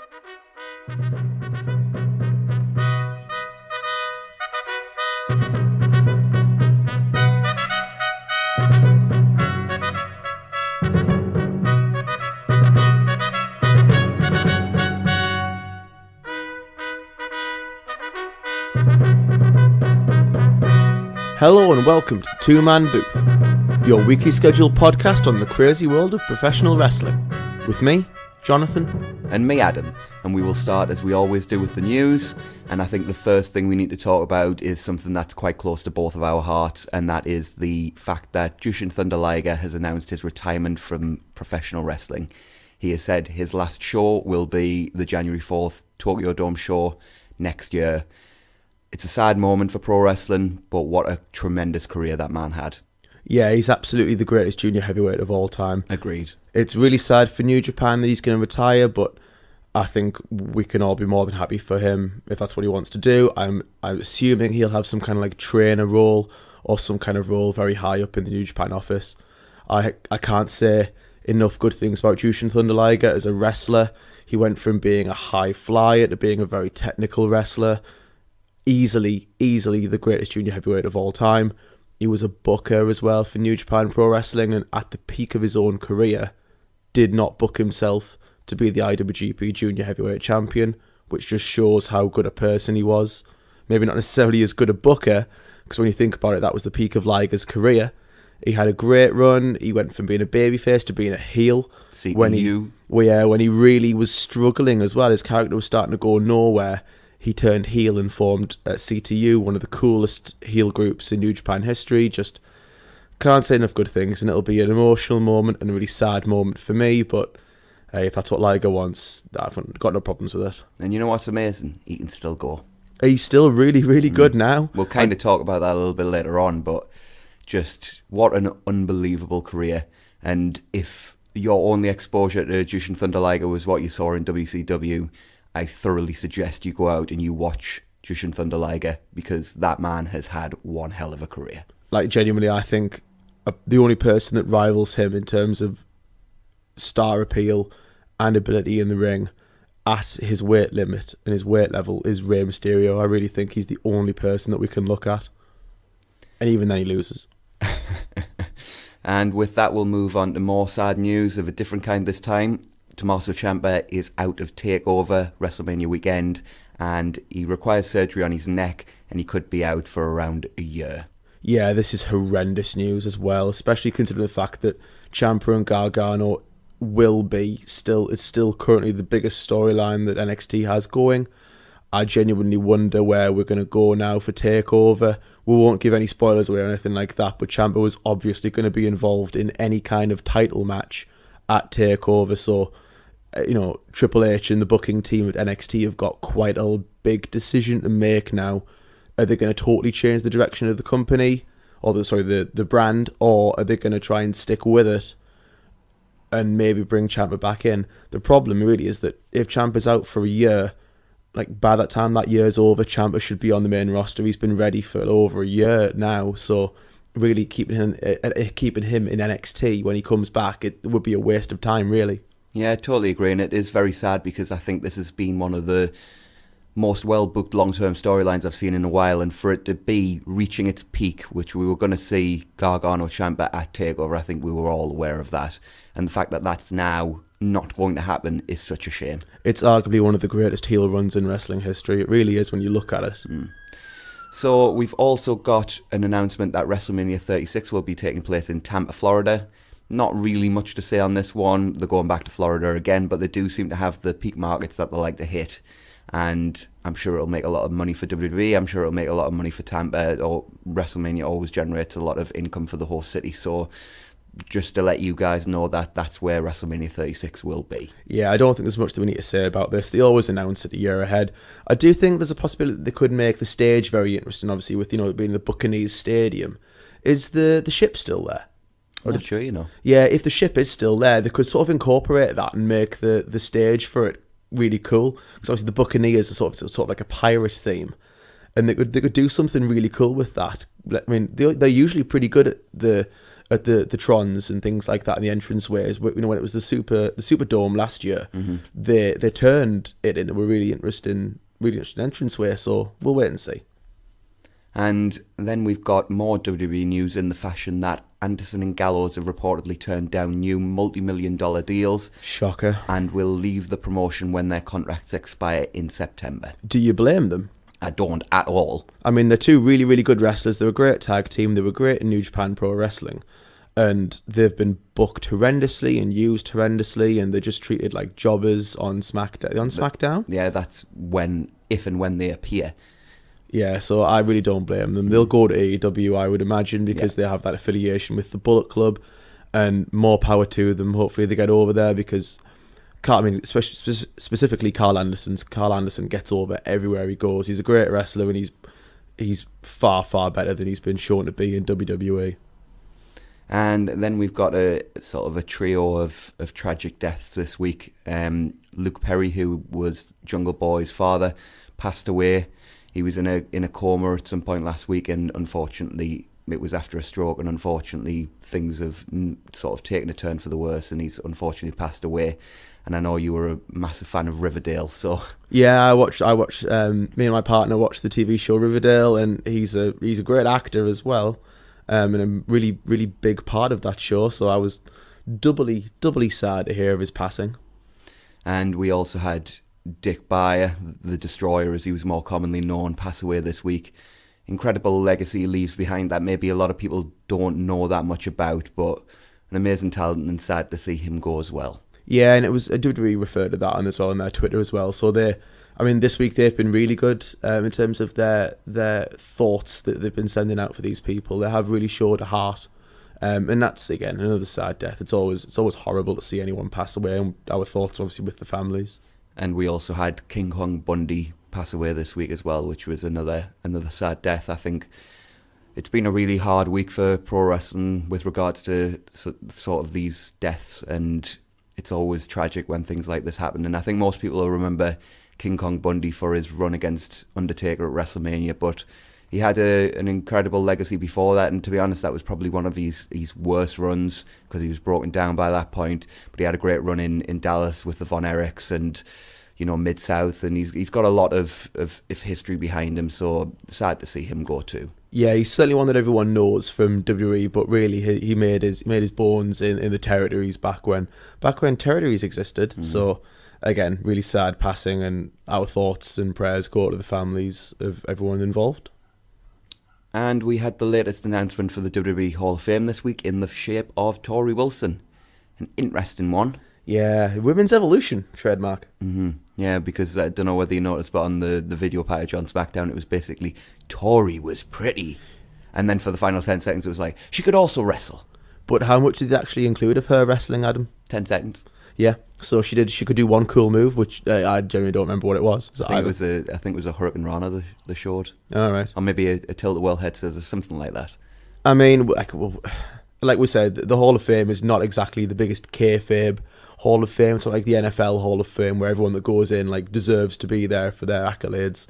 Hello and welcome to the Two Man Booth, your weekly scheduled podcast on the crazy world of professional wrestling. With me, Jonathan. And me, Adam. And we will start as we always do with the news. And I think the first thing we need to talk about is something that's quite close to both of our hearts, and that is the fact that Jushin Thunder Liger has announced his retirement from professional wrestling. He has said his last show will be the January 4th Tokyo Dome show next year. It's a sad moment for pro wrestling, but what a tremendous career that man had. Yeah, he's absolutely the greatest junior heavyweight of all time. Agreed. It's really sad for New Japan that he's going to retire, but I think we can all be more than happy for him if that's what he wants to do. I'm assuming he'll have some kind of like trainer role or some kind of role very high up in the New Japan office. I can't say enough good things about Jushin Thunder Liger as a wrestler. He went from being a high flyer to being a very technical wrestler. Easily the greatest junior heavyweight of all time. He was a booker as well for New Japan Pro Wrestling, and at the peak of his own career, did not book himself to be the IWGP Junior Heavyweight Champion, which just shows how good a person he was. Maybe not necessarily as good a booker, because when you think about it, that was the peak of Liger's career. He had a great run. He went from being a babyface to being a heel. When he really was struggling as well. His character was starting to go nowhere. He turned heel and formed CTU, one of the coolest heel groups in New Japan history. Just can't say enough good things, and it'll be an emotional moment and a really sad moment for me, but if that's what Liger wants, I've got no problems with it. And you know what's amazing? He can still go. He's still really, really good now. We'll kind of talk about that a little bit later on, but just what an unbelievable career. And if your only exposure to Jushin Thunder Liger was what you saw in WCW, I thoroughly suggest you go out and you watch Jushin Thunder Liger, because that man has had one hell of a career. Like, genuinely, I think the only person that rivals him in terms of star appeal and ability in the ring at his weight limit and his weight level is Rey Mysterio. I really think he's the only person that we can look at. And even then he loses. And with that, we'll move on to more sad news of a different kind this time. Tommaso Ciampa is out of TakeOver WrestleMania weekend, and he requires surgery on his neck, and he could be out for around a year. Yeah, this is horrendous news as well, especially considering the fact that Ciampa and Gargano it's still currently the biggest storyline that NXT has going. I genuinely wonder where we're going to go now for TakeOver. We won't give any spoilers away or anything like that, but Ciampa was obviously going to be involved in any kind of title match at TakeOver, so Triple H and the booking team at NXT have got quite a big decision to make now. Are they going to totally change the direction of the company, or the brand, or are they going to try and stick with it and maybe bring Ciampa back in? The problem really is that if Ciampa's out for a year, like by that time that year's over, Ciampa should be on the main roster. He's been ready for over a year now, so really keeping him in NXT when he comes back, it would be a waste of time, really. Yeah, I totally agree, and it is very sad because I think this has been one of the most well-booked long-term storylines I've seen in a while, and for it to be reaching its peak, which we were going to see Gargano Ciampa at TakeOver, I think we were all aware of that, and the fact that that's now not going to happen is such a shame. It's arguably one of the greatest heel runs in wrestling history. It really is when you look at it. So we've also got an announcement that WrestleMania 36 will be taking place in Tampa, Florida. Not really much to say on this one. They're going back to Florida again, but they do seem to have the peak markets that they like to hit. And I'm sure it'll make a lot of money for WWE. I'm sure it'll make a lot of money for Tampa. Or WrestleMania always generates a lot of income for the host city. So just to let you guys know that that's where WrestleMania 36 will be. Yeah, I don't think there's much that we need to say about this. They always announce it a year ahead. I do think there's a possibility that they could make the stage very interesting, obviously, with it being the Buccaneers Stadium. Is the ship still there? I'm not sure, Yeah, if the ship is still there, they could sort of incorporate that and make the stage for it really cool. Because obviously the Buccaneers are sort of like a pirate theme, and they could do something really cool with that. I mean, they're usually pretty good at the Trons and things like that in the entranceways. You know, when it was the Superdome last year, they turned it into a really interesting entranceway. So we'll wait and see. And then we've got more WWE news in the fashion that Anderson and Gallows have reportedly turned down new multi-million-dollar deals. Shocker. And will leave the promotion when their contracts expire in September. Do you blame them? I don't at all. I mean, they're two really, really good wrestlers. They're a great tag team. They were great in New Japan Pro Wrestling. And they've been booked horrendously and used horrendously, and they're just treated like jobbers on SmackDown. Yeah, that's if and when they appear. Yeah, so I really don't blame them. They'll go to AEW, I would imagine, because they have that affiliation with the Bullet Club, and more power to them. Hopefully they get over there, because especially specifically Carl Anderson. Carl Anderson gets over everywhere he goes. He's a great wrestler, and he's far, far better than he's been shown to be in WWE. And then we've got a sort of a trio of tragic deaths this week. Luke Perry, who was Jungle Boy's father, passed away. He was in a coma at some point last week, and unfortunately, it was after a stroke, and unfortunately, things have sort of taken a turn for the worse, and he's unfortunately passed away. And I know you were a massive fan of Riverdale, so yeah, I watched. Me and my partner watched the TV show Riverdale, and he's a great actor as well, and a really, really big part of that show. So I was doubly sad to hear of his passing. And we also had Dick Beyer, the Destroyer, as he was more commonly known, pass away this week. Incredible legacy he leaves behind that maybe a lot of people don't know that much about, but an amazing talent, and sad to see him go as well. Yeah, and it was WWE referred to that on as well on their Twitter as well. So this week they've been really good in terms of their thoughts that they've been sending out for these people. They have really showed a heart, and that's again another sad death. It's always horrible to see anyone pass away, and our thoughts obviously with the families. And we also had King Kong Bundy pass away this week as well, which was another sad death. I think it's been a really hard week for pro wrestling with regards to sort of these deaths, and it's always tragic when things like this happen. And I think most people will remember King Kong Bundy for his run against Undertaker at WrestleMania, but he had an incredible legacy before that, and to be honest, that was probably one of his worst runs, because he was broken down by that point. But he had a great run in Dallas with the Von Erichs and, you know, Mid-South, and he's got a lot of history behind him, so sad to see him go too. Yeah, he's certainly one that everyone knows from WWE, but really he made his bones in the territories back when territories existed. So again, really sad passing, and our thoughts and prayers go to the families of everyone involved. And we had the latest announcement for the WWE Hall of Fame this week in the shape of Tori Wilson. An interesting one. Yeah, Women's Evolution trademark. Yeah, because I don't know whether you noticed, but on the video package on SmackDown, it was basically, Tori was pretty. And then for the final 10 seconds, it was like, she could also wrestle. But how much did they actually include of her wrestling, Adam? 10 seconds. Yeah, so she could do one cool move, which I generally don't remember what it was. I think it was a Hurricane Rana, the short. All right. Or maybe a tilt-a-well head scissors, something like that. I mean, like we said, the Hall of Fame is not exactly the biggest kayfabe Hall of Fame. It's not like the NFL Hall of Fame where everyone that goes in like deserves to be there for their accolades.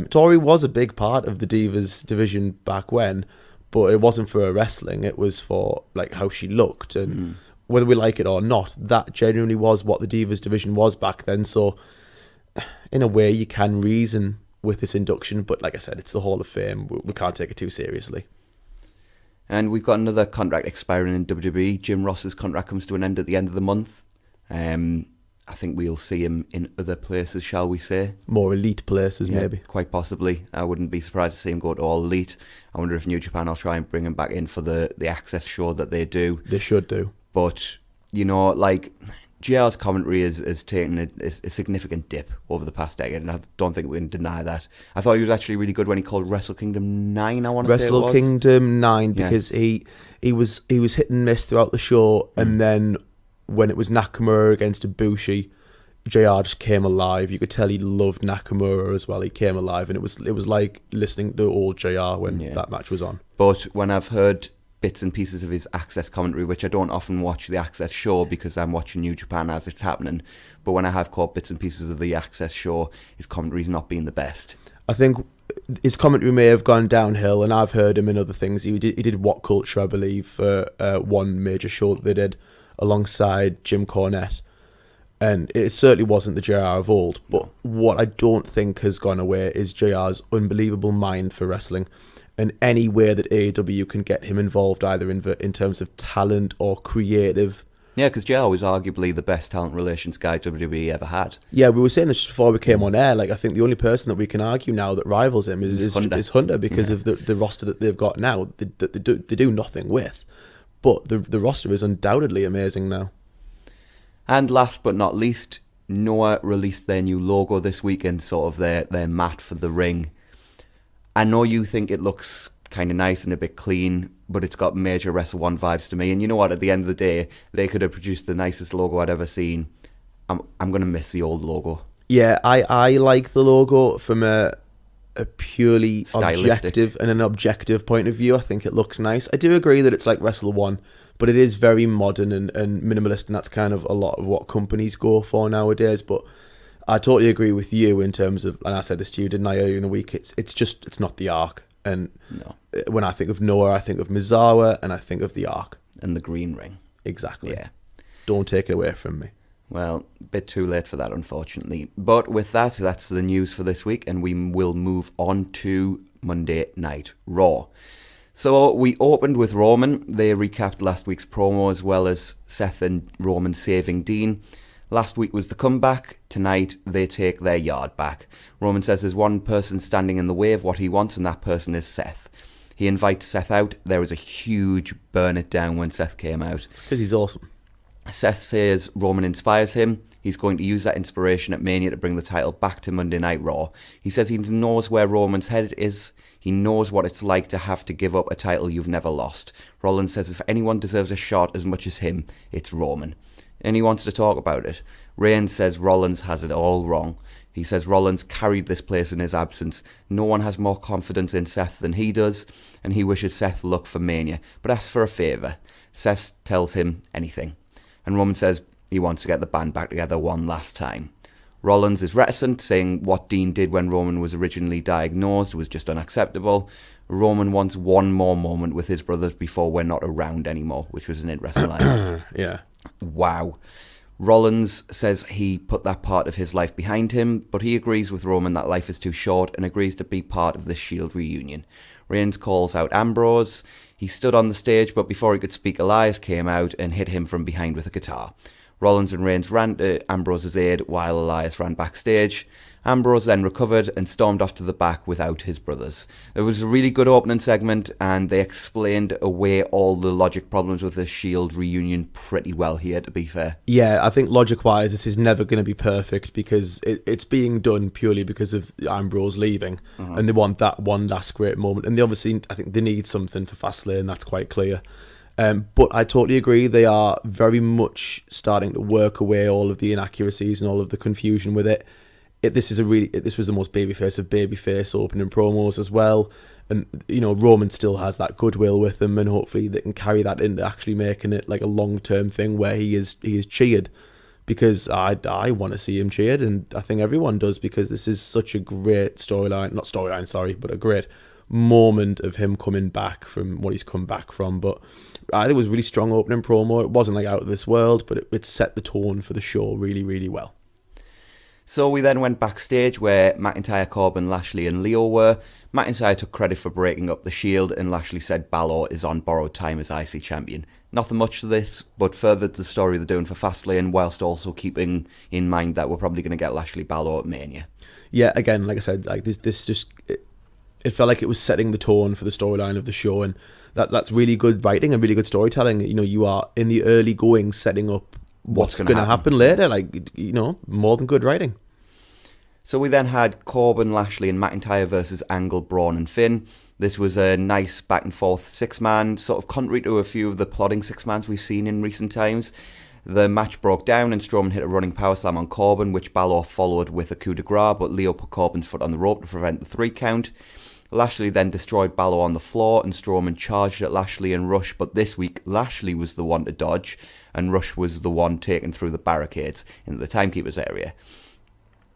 Tori was a big part of the Divas division back when, but it wasn't for her wrestling. It was for like how she looked, and whether we like it or not, that genuinely was what the Divas division was back then. So in a way, you can reason with this induction, but like I said, it's the Hall of Fame. We can't take it too seriously. And we've got another contract expiring in WWE. Jim Ross's contract comes to an end at the end of the month. I think we'll see him in other places, shall we say. More elite places, maybe. Quite possibly. I wouldn't be surprised to see him go to All Elite. I wonder if New Japan will try and bring him back in for the Access show that they do. They should do. But, you know, like, JR's commentary has taken a significant dip over the past decade, and I don't think we can deny that. I thought he was actually really good when he called Wrestle Kingdom 9, I want to say it was. Wrestle Kingdom 9, because he was hit and miss throughout the show, and then when it was Nakamura against Ibushi, JR just came alive. You could tell he loved Nakamura as well. He came alive, and it was like listening to old JR when that match was on. But when I've heard bits and pieces of his Access commentary, which I don't often watch the Access show because I'm watching New Japan as it's happening, but when I have caught bits and pieces of the Access show, his commentary's not been the best. I think his commentary may have gone downhill, and I've heard him in other things. He did What Culture, I believe, for one major show that they did alongside Jim Cornette. And it certainly wasn't the JR of old. But what I don't think has gone away is JR's unbelievable mind for wrestling. And any way that AEW can get him involved, either in terms of talent or creative. Yeah, because JR was arguably the best talent relations guy WWE ever had. Yeah, we were saying this just before we came on air. Like, I think the only person that we can argue now that rivals him is Hunter because of the roster that they've got now. They do nothing with. But the roster is undoubtedly amazing now. And last but not least, Noah released their new logo this weekend, sort of their mat for the ring. I know you think it looks kind of nice and a bit clean, but it's got major Wrestle 1 vibes to me. And you know what? At the end of the day, they could have produced the nicest logo I'd ever seen. I'm going to miss the old logo. Yeah, I like the logo from a purely objective and an objective point of view. I think it looks nice. I do agree that it's like Wrestle 1, but it is very modern and minimalist, and that's kind of a lot of what companies go for nowadays. But I totally agree with you in terms of, and I said this to you, didn't I, earlier in the week, it's not the Ark. And no. When I think of Noah, I think of Misawa, and I think of the Ark. And the green ring. Exactly. Yeah. Don't take it away from me. Well, a bit too late for that, unfortunately. But with that, that's the news for this week, and we will move on to Monday Night Raw. So we opened with Roman. They recapped last week's promo, as well as Seth and Roman saving Dean. Last week was the comeback. Tonight, they take their yard back. Roman says there's one person standing in the way of what he wants, and that person is Seth. He invites Seth out. There was a huge burn it down when Seth came out. It's because he's awesome. Seth says Roman inspires him. He's going to use that inspiration at Mania to bring the title back to Monday Night Raw. He says he knows where Roman's head is. He knows what it's like to have to give up a title you've never lost. Rollins says if anyone deserves a shot as much as him, it's Roman. And he wants to talk about it. Reigns says Rollins has it all wrong. He says Rollins carried this place in his absence. No one has more confidence in Seth than he does, and he wishes Seth luck for Mania, but asks for a favour. Seth tells him anything. And Roman says he wants to get the band back together one last time. Rollins is reticent, saying what Dean did when Roman was originally diagnosed was just unacceptable. Roman wants one more moment with his brothers before we're not around anymore, which was an interesting line. Yeah. Wow. Rollins says he put that part of his life behind him, but he agrees with Roman that life is too short and agrees to be part of this Shield reunion. Reigns calls out Ambrose. He stood on the stage, but before he could speak, Elias came out and hit him from behind with a guitar. Rollins and Reigns ran to Ambrose's aid while Elias ran backstage. Ambrose then recovered and stormed off to the back without his brothers. It was a really good opening segment, and they explained away all the logic problems with the Shield reunion pretty well here, to be fair. Yeah, I think logic-wise, this is never going to be perfect because it's being done purely because of Ambrose leaving, and they want that one last great moment. And they obviously, I think they need something for Fastlane, that's quite clear. But I totally agree, they are very much starting to work away all of the inaccuracies and all of the confusion with it. This was the most babyface of babyface opening promos as well, and Roman still has that goodwill with them, and hopefully they can carry that into actually making it like a long-term thing where he is cheered, because I want to see him cheered, and I think everyone does, because this is such a great but a great moment of him coming back from what he's come back from. But I think it was a really strong opening promo. It wasn't like out of this world, but it set the tone for the show really, really well. So we then went backstage where McIntyre, Corbin, Lashley and Leo were. McIntyre took credit for breaking up the Shield, and Lashley said Balor is on borrowed time as IC champion. Nothing much to this, but furthered the story they're doing for Fastlane, whilst also keeping in mind that we're probably going to get Lashley Balor at Mania. Yeah, again, like I said, like this just it felt like it was setting the tone for the storyline of the show, and that's really good writing and really good storytelling. You are in the early going setting up what's going to happen later, more than good writing. So we then had Corbin, Lashley and McIntyre versus Angle, Braun and Finn. This was a nice back and forth six-man, sort of contrary to a few of the plodding six-mans we've seen in recent times. The match broke down and Strowman hit a running power slam on Corbin, which Balor followed with a coup de grace, but Leo put Corbin's foot on the rope to prevent the 3 count. Lashley then destroyed Balor on the floor, and Strowman charged at Lashley and Rush, but this week Lashley was the one to dodge, and Rush was the one taken through the barricades into the Timekeeper's area.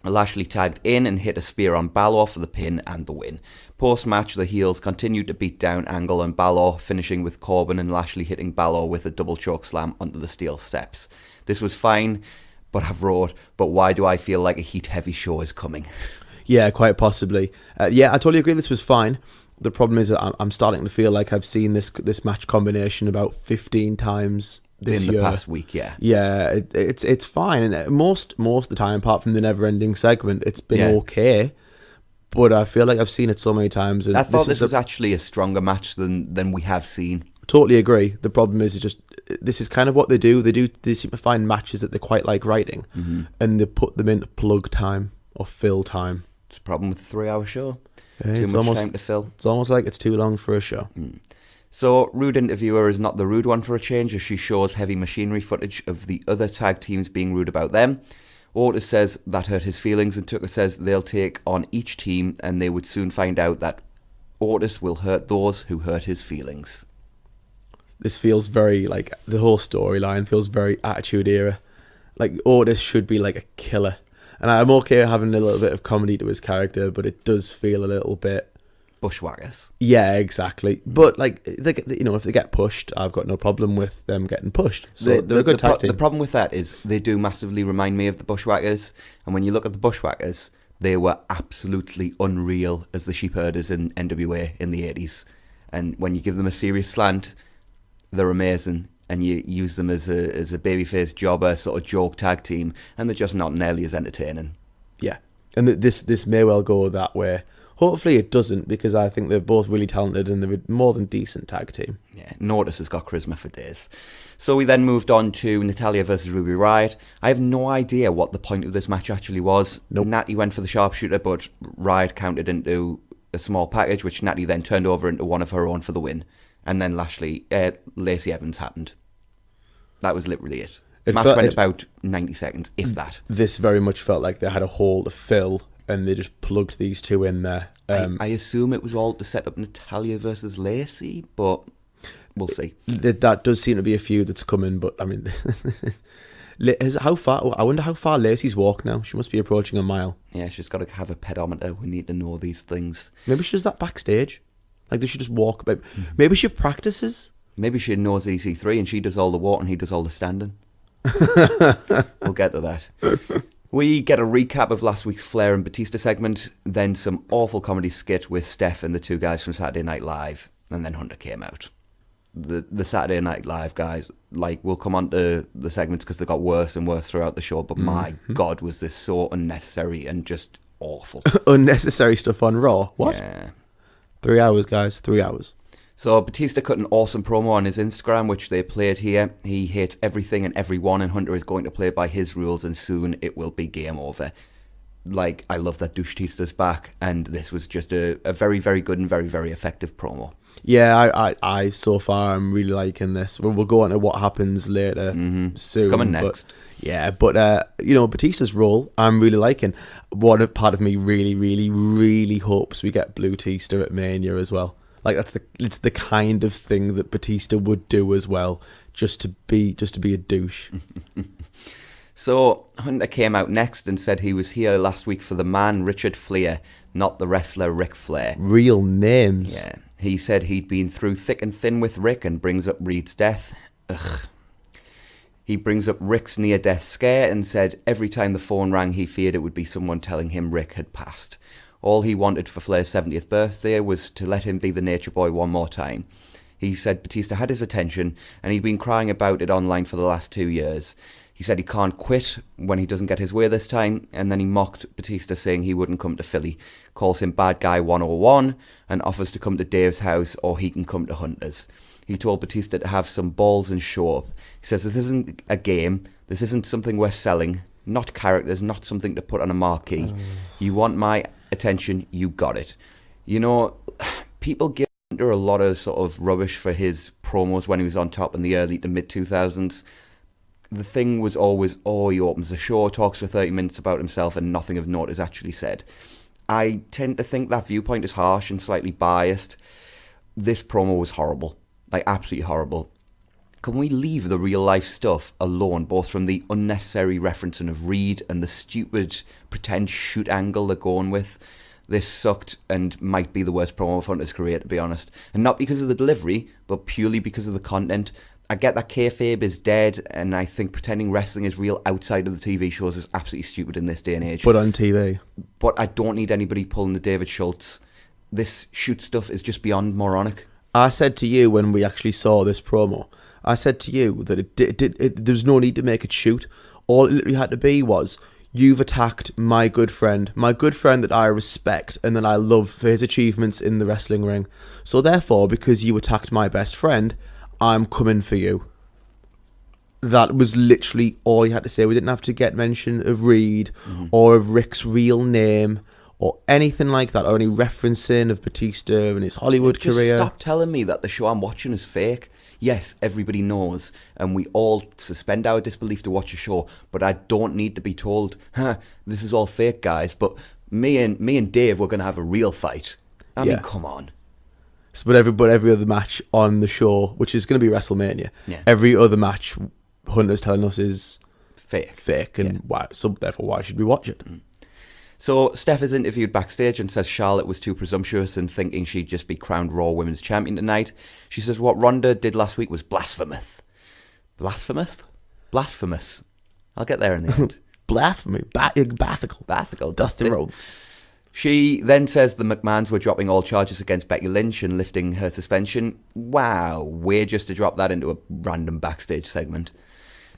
Lashley tagged in and hit a spear on Balor for the pin and the win. Post-match, the heels continued to beat down Angle and Balor, finishing with Corbin and Lashley hitting Balor with a double choke slam onto the steel steps. This was fine, but I've wrote, but why do I feel like a heat-heavy show is coming? Yeah, quite possibly. Yeah, I totally agree this was fine. The problem is that I'm starting to feel like I've seen this match combination about 15 times this year. In the past week, yeah. Yeah, it's fine. And most of the time, apart from the never-ending segment, it's been okay. But I feel like I've seen it so many times. And I thought this was actually a stronger match than we have seen. Totally agree. The problem is just this is kind of what they do. They seem to find matches that they quite like writing, and they put them into plug time or fill time. It's a problem with a 3-hour show. Too much time to fill. It's almost like it's too long for a show. So, Rude Interviewer is not the rude one for a change, as she shows heavy machinery footage of the other tag teams being rude about them. Otis says that hurt his feelings, and Tucker says they'll take on each team and they would soon find out that Otis will hurt those who hurt his feelings. This feels very, like, the whole storyline feels very Attitude Era. Like, Otis should be like a killer. And I'm okay having a little bit of comedy to his character, but it does feel a little bit... Bushwhackers. Yeah, exactly. But, like, if they get pushed, I've got no problem with them getting pushed. So they're a good tag team. The problem with that is they do massively remind me of the Bushwhackers. And when you look at the Bushwhackers, they were absolutely unreal as the sheepherders in NWA in the 80s. And when you give them a serious slant, they're amazing. And you use them as a babyface jobber sort of joke tag team, and they're just not nearly as entertaining. Yeah, and this may well go that way. Hopefully it doesn't, because I think they're both really talented and they're a more than decent tag team. Yeah, Notice has got charisma for days. So we then moved on to Natalya versus Ruby Riott. I have no idea what the point of this match actually was. Nope. Natty went for the sharpshooter, but Riott countered into a small package, which Natty then turned over into one of her own for the win. And then Lacey Evans happened. That was literally it. Match went about 90 seconds, if that. This very much felt like they had a hole to fill, and they just plugged these two in there. I assume it was all to set up Natalya versus Lacey, but we'll see. That does seem to be a feud that's coming, but I mean, I wonder how far Lacey's walked now. She must be approaching a mile. Yeah, she's got to have a pedometer. We need to know these things. Maybe she does that backstage. Like, they should just walk about. Maybe she practices. Maybe she knows EC3 and she does all the walking and he does all the standing. We'll get to that. We get a recap of last week's Flair and Batista segment, then some awful comedy skit with Steph and the two guys from Saturday Night Live, and then Hunter came out. The Saturday Night Live guys, like, we'll come on to the segments because they got worse and worse throughout the show, but my God, was this so unnecessary and just awful. Unnecessary stuff on Raw? What? Yeah. 3 hours, guys, 3 hours. So Batista cut an awesome promo on his Instagram, which they played here. He hates everything and everyone, and Hunter is going to play by his rules, and soon it will be game over. Like, I love that Batista's back, and this was just a very, very good and very, very effective promo. Yeah, I so far I'm really liking this. We'll go on to what happens later soon. It's coming next. But Batista's role I'm really liking. What part of me really, really, really hopes we get Blue Tista at Mania as well. Like, it's the kind of thing that Batista would do as well, just to be a douche. So Hunter came out next and said he was here last week for the man Richard Flair, not the wrestler Ric Flair. Real names. Yeah. He said he'd been through thick and thin with Rick and brings up Reed's death. Ugh. He brings up Rick's near-death scare and said every time the phone rang he feared it would be someone telling him Rick had passed. All he wanted for Flair's 70th birthday was to let him be the Nature Boy one more time. He said Batista had his attention and he'd been crying about it online for the last 2 years. He said he can't quit when he doesn't get his way this time, and then he mocked Batista saying he wouldn't come to Philly, calls him Bad Guy 101, and offers to come to Dave's house or he can come to Hunter's. He told Batista to have some balls and show up. He says this isn't a game, this isn't something we're selling, not characters, not something to put on a marquee. You want my attention, you got it. You know, people give Hunter a lot of sort of rubbish for his promos when he was on top in the early to mid-2000s. The thing was always, he opens the show, talks for 30 minutes about himself and nothing of note is actually said. I tend to think that viewpoint is harsh and slightly biased. This promo was horrible. Like, absolutely horrible. Can we leave the real life stuff alone, both from the unnecessary referencing of Reed and the stupid pretend shoot angle they're going with? This sucked and might be the worst promo of Hunter's career, to be honest. And not because of the delivery, but purely because of the content. I get that kayfabe is dead, and I think pretending wrestling is real outside of the TV shows is absolutely stupid in this day and age. But on TV. But I don't need anybody pulling the David Schultz. This shoot stuff is just beyond moronic. I said to you when we actually saw this promo, I said to you that there was no need to make it shoot. All it literally had to be was, you've attacked my good friend that I respect and that I love for his achievements in the wrestling ring. So therefore, because you attacked my best friend, I'm coming for you. That was literally all you had to say. We didn't have to get mention of Reed or of Rick's real name or anything like that, or any referencing of Batista and his Hollywood career. Stop telling me that the show I'm watching is fake. Yes, everybody knows, and we all suspend our disbelief to watch a show, but I don't need to be told, this is all fake, guys, but me and Dave, we're going to have a real fight. I mean, come on. So, but every other match on the show, which is going to be WrestleMania, every other match Hunter's telling us is fake, and why? So therefore, why should we watch it? So Steph is interviewed backstage and says Charlotte was too presumptuous in thinking she'd just be crowned Raw Women's Champion tonight. She says what Ronda did last week was blasphemous. Blasphemous? Blasphemous. I'll get there in the end. Blasphemy. Bathical. Doth the road. She then says the McMahons were dropping all charges against Becky Lynch and lifting her suspension. Wow, way just to drop that into a random backstage segment.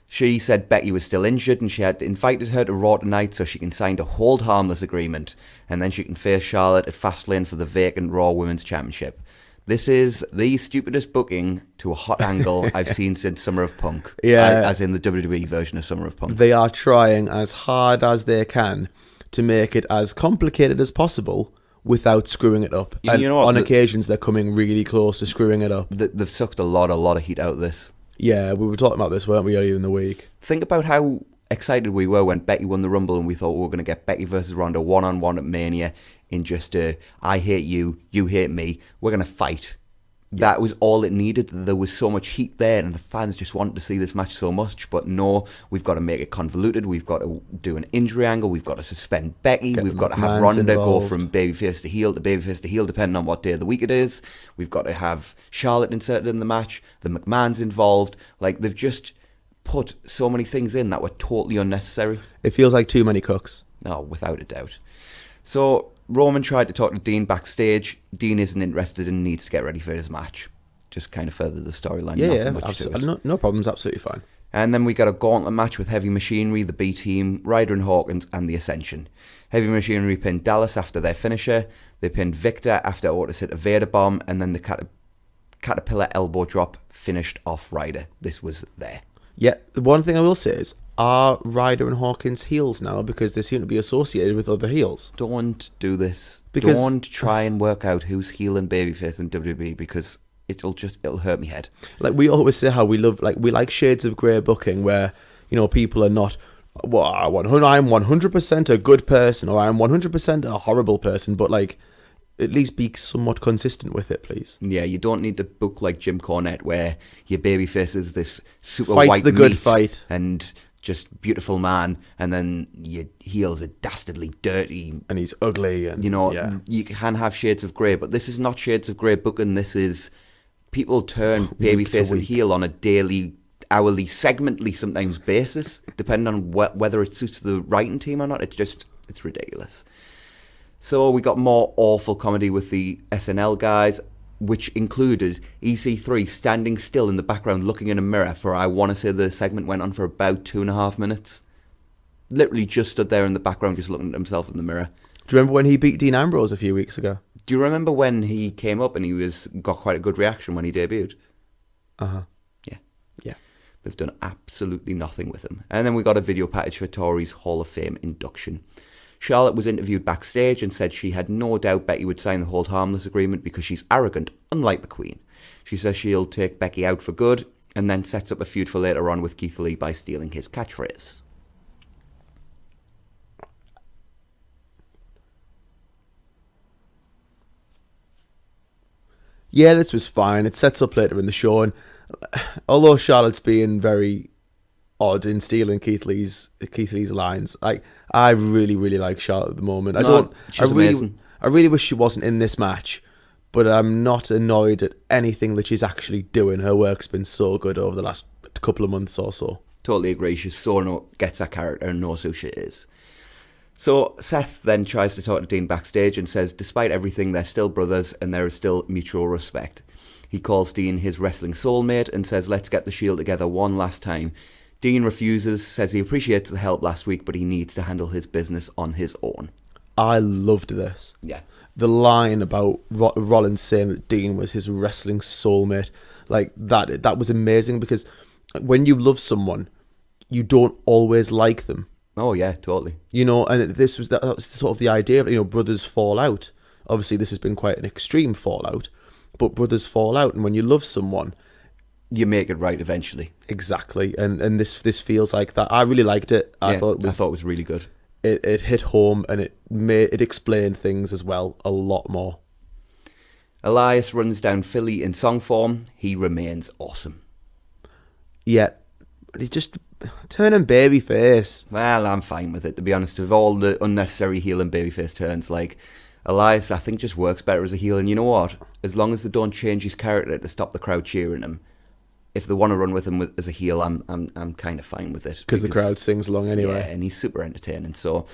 She said Becky was still injured and she had invited her to Raw tonight so she can sign a hold harmless agreement and then she can face Charlotte at Fastlane for the vacant Raw Women's Championship. This is the stupidest booking to a hot angle I've seen since Summer of Punk. As in the WWE version of Summer of Punk. They are trying as hard as they can to make it as complicated as possible without screwing it up. And you know what? On occasions, they're coming really close to screwing it up. They've sucked a lot of heat out of this. Yeah, we were talking about this, weren't we, earlier in the week? Think about how excited we were when Becky won the Rumble and we thought we were going to get Becky versus Ronda one-on-one at Mania in just a, I hate you, you hate me, we're going to fight. Yeah. That was all it needed. There was so much heat there and the fans just wanted to see this match so much, but no, we've got to make it convoluted, we've got to do an injury angle, we've got to suspend Becky, we've got to have Ronda go from babyface to heel depending on what day of the week it is, we've got to have Charlotte inserted in the match, the McMahon's involved, like they've just put so many things in that were totally unnecessary. It feels like too many cooks. Oh, without a doubt. So Roman tried to talk to Dean backstage. Dean isn't interested and needs to get ready for his match. Just kind of further the storyline. No problems, absolutely fine. And then we got a gauntlet match with Heavy Machinery, the B Team, Ryder and Hawkins, and the Ascension. Heavy Machinery pinned Dallas after their finisher. They pinned Victor after Otis hit a Vader bomb, and then the Caterpillar elbow drop finished off Ryder. This was there. Yeah, the one thing I will say is, are Ryder and Hawkins heels now because they seem to be associated with other heels? Don't do this. Don't try and work out who's heel and babyface in WWE because it'll hurt me head. Like we always say how we like shades of grey booking where, you know, people are not, well, I'm 100% a good person or I'm 100% a horrible person, but like, at least be somewhat consistent with it, please. Yeah, you don't need to book like Jim Cornette where your babyface is this super Fights white the meat good fight and just beautiful man, and then your heel's a dastardly dirty and he's ugly, and you know, you can have shades of grey, but this is not shades of grey booking. This is people turn babyface and heel on a daily, hourly, segmentally sometimes basis, depending on whether it suits the writing team or not. It's ridiculous. So we got more awful comedy with the SNL guys, which included EC3 standing still in the background looking in a mirror for, I want to say the segment went on for about 2.5 minutes. Literally just stood there in the background just looking at himself in the mirror. Do you remember when he beat Dean Ambrose a few weeks ago? Do you remember when he came up and he got quite a good reaction when he debuted? Uh-huh. Yeah. They've done absolutely nothing with him. And then we got a video package for Tori's Hall of Fame induction. Charlotte was interviewed backstage and said she had no doubt Becky would sign the hold harmless agreement because she's arrogant, unlike the Queen. She says she'll take Becky out for good and then sets up a feud for later on with Keith Lee by stealing his catchphrase. Yeah, this was fine. It sets up later in the show, and although Charlotte's being very odd in stealing Keith Lee's lines, I really really like Charlotte at the moment. She's amazing. I really wish she wasn't in this match, but I'm not annoyed at anything that she's actually doing. Her work's been so good over the last couple of months or so. Totally agree. Gets that character and knows who she is. So Seth then tries to talk to Dean backstage and says, despite everything, they're still brothers and there is still mutual respect. He calls Dean his wrestling soulmate and says, let's get the Shield together one last time. Dean refuses, says he appreciates the help last week, but he needs to handle his business on his own. I loved this. Yeah. The line about Rollins saying that Dean was his wrestling soulmate, like that was amazing, because when you love someone, you don't always like them. Oh yeah, totally. You know, and that was sort of the idea of, you know, brothers fall out. Obviously, this has been quite an extreme fallout, but brothers fall out, and when you love someone, you make it right eventually. Exactly, and this feels like that. I really liked it. I thought it was really good. It hit home, and it explained things as well a lot more. Elias runs down Philly in song form. He remains awesome. Yeah, he just turning babyface. Well, I'm fine with it, to be honest. Of all the unnecessary heel and babyface turns, like, Elias, I think, just works better as a heel. And you know what? As long as they don't change his character to stop the crowd cheering him, if they want to run with him as a heel, I'm kind of fine with it. Because the crowd sings along anyway. Yeah, and he's super entertaining. So,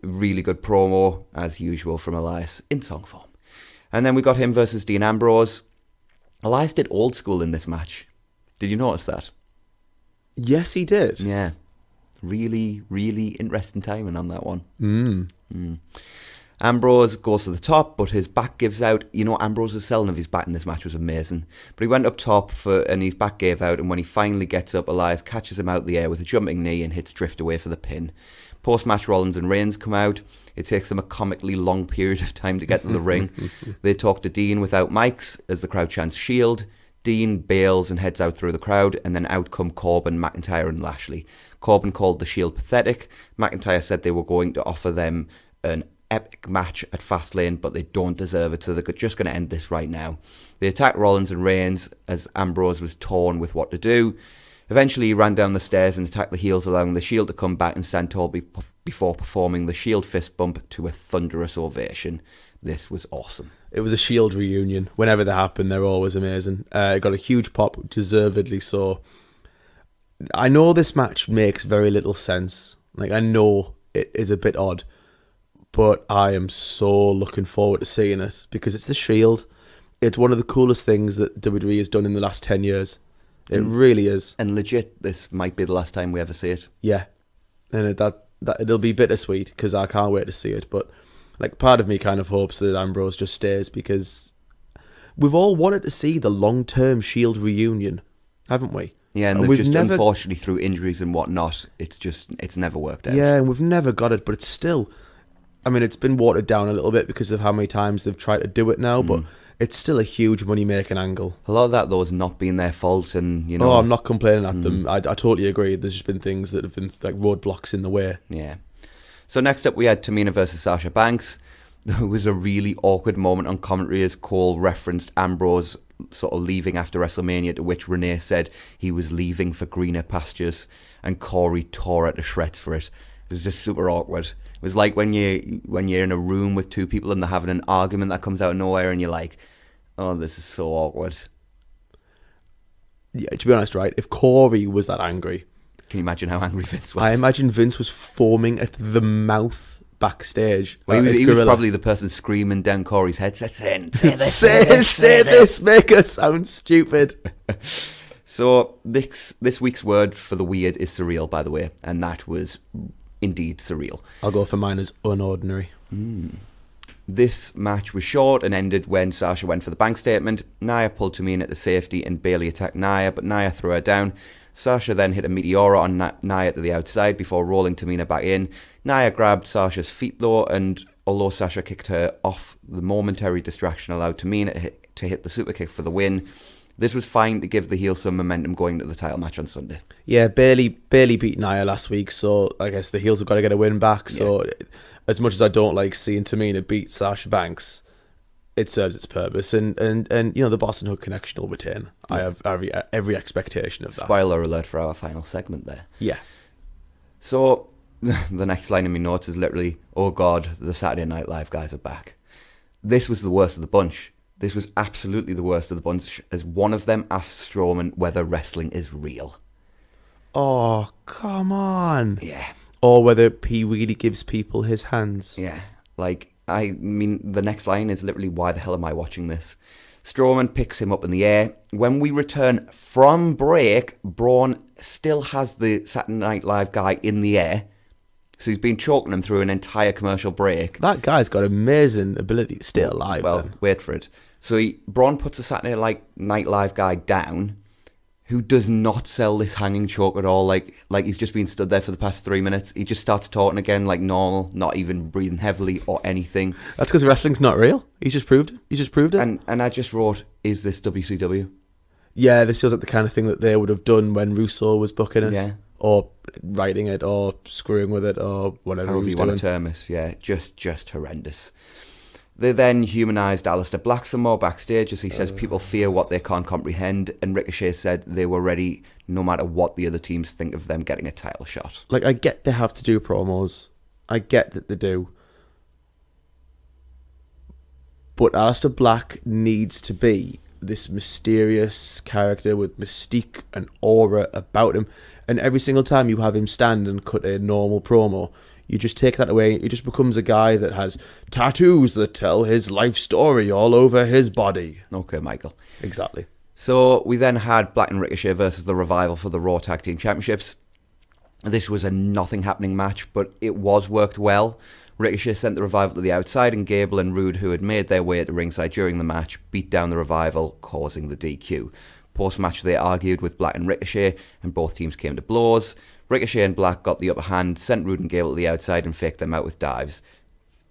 really good promo, as usual, from Elias in song form. And then we got him versus Dean Ambrose. Elias did old school in this match. Did you notice that? Yes, he did. Yeah. Really, really interesting timing on that one. Ambrose goes to the top, but his back gives out. You know, Ambrose's selling of his back in this match was amazing. But he went up top, and his back gave out, and when he finally gets up, Elias catches him out the air with a jumping knee and hits Drift away for the pin. Post-match, Rollins and Reigns come out. It takes them a comically long period of time to get to the ring. They talk to Dean without mics as the crowd chants Shield. Dean bails and heads out through the crowd, and then out come Corbin, McIntyre and Lashley. Corbin called the Shield pathetic. McIntyre said they were going to offer them an epic match at Fastlane, but they don't deserve it, so they're just going to end this right now. They attacked Rollins and Reigns as Ambrose was torn with what to do. Eventually he ran down the stairs and attacked the heels, allowing the Shield to come back and stand tall before performing the Shield fist bump to a thunderous ovation. This was awesome. It was a Shield reunion. Whenever they happen, they're always amazing. It got a huge pop, deservedly so. I know this match makes very little sense. Like, I know it is a bit odd, but I am so looking forward to seeing it, because it's the Shield. It's one of the coolest things that WWE has done in the last 10 years. It really is. And legit, this might be the last time we ever see it. Yeah. And that it'll be bittersweet, because I can't wait to see it. But like, part of me kind of hopes that Ambrose just stays, because we've all wanted to see the long-term Shield reunion, haven't we? Yeah, and they've unfortunately, through injuries and whatnot, it's never worked out. Yeah, and we've never got it, but it's still, I mean, it's been watered down a little bit because of how many times they've tried to do it now, but it's still a huge money-making angle. A lot of that, though, has not been their fault, and, you know... Oh, I'm not complaining at them. I totally agree. There's just been things that have been, like, roadblocks in the way. Yeah. So next up, we had Tamina versus Sasha Banks. There was a really awkward moment on commentary as Cole referenced Ambrose sort of leaving after WrestleMania, to which Renee said he was leaving for greener pastures, and Corey tore her to shreds for it. It was just super awkward. It was like when you're in a room with two people and they're having an argument that comes out of nowhere, and you're like, oh, this is so awkward. Yeah, to be honest, right, if Corey was that angry... Can you imagine how angry Vince was? I imagine Vince was foaming at the mouth backstage. Well, he was probably the person screaming down Corey's headset saying, say this, make us sound stupid. So this week's word for the weird is surreal, by the way, and that was indeed surreal. I'll go for mine as unordinary. This match was short and ended when Sasha went for the bank statement. Nia pulled Tamina to safety and Bayley attacked Nia, but Nia threw her down. Sasha then hit a Meteora on Nia to the outside before rolling Tamina back in. Nia grabbed Sasha's feet though, and although Sasha kicked her off, the momentary distraction allowed Tamina to hit the super kick for the win. This was fine to give the heel some momentum going to the title match on Sunday. Yeah, Bayley beat Nia last week, so I guess the heels have got to get a win back. So as much as I don't like seeing Tamina beat Sasha Banks, it serves its purpose, and the Boston Hook connection will retain. Yeah. I have every expectation of that. Spoiler alert for our final segment there. Yeah. So the next line in my notes is literally, "Oh God, the Saturday Night Live guys are back." This was the worst of the bunch. This was absolutely the worst of the bunch, as one of them asked Strowman whether wrestling is real. Oh, come on. Yeah. Or whether he really gives people his hands. Yeah. I mean, the next line is literally, "Why the hell am I watching this?" Strowman picks him up in the air. When we return from break, Braun still has the Saturday Night Live guy in the air. So he's been choking him through an entire commercial break. That guy's got amazing ability to stay alive. Well, then. Wait for it. So Braun puts the Saturday Night Live guy down, who does not sell this hanging choke at all. Like he's just been stood there for the past 3 minutes. He just starts talking again like normal, not even breathing heavily or anything. That's because wrestling's not real. He's just proved it. And I just wrote, is this WCW? Yeah, this feels like the kind of thing that they would have done when Russo was booking it. Yeah. Or writing it, or screwing with it, or whatever. However you want to term it, yeah, just horrendous. They then humanised Aleister Black some more backstage, as he says people fear what they can't comprehend, and Ricochet said they were ready no matter what the other teams think of them getting a title shot. Like, I get they have to do promos. I get that they do. But Aleister Black needs to be this mysterious character with mystique and aura about him. And every single time you have him stand and cut a normal promo, you just take that away. He just becomes a guy that has tattoos that tell his life story all over his body. Okay, Michael. Exactly. So we then had Black and Ricochet versus the Revival for the Raw Tag Team Championships. This was a nothing happening match, but it was worked well. Ricochet sent the Revival to the outside, and Gable and Rude, who had made their way at the ringside during the match, beat down the Revival, causing the DQ. Post-match, they argued with Black and Ricochet, and both teams came to blows. Ricochet and Black got the upper hand, sent Rude and Gable to the outside, and faked them out with dives.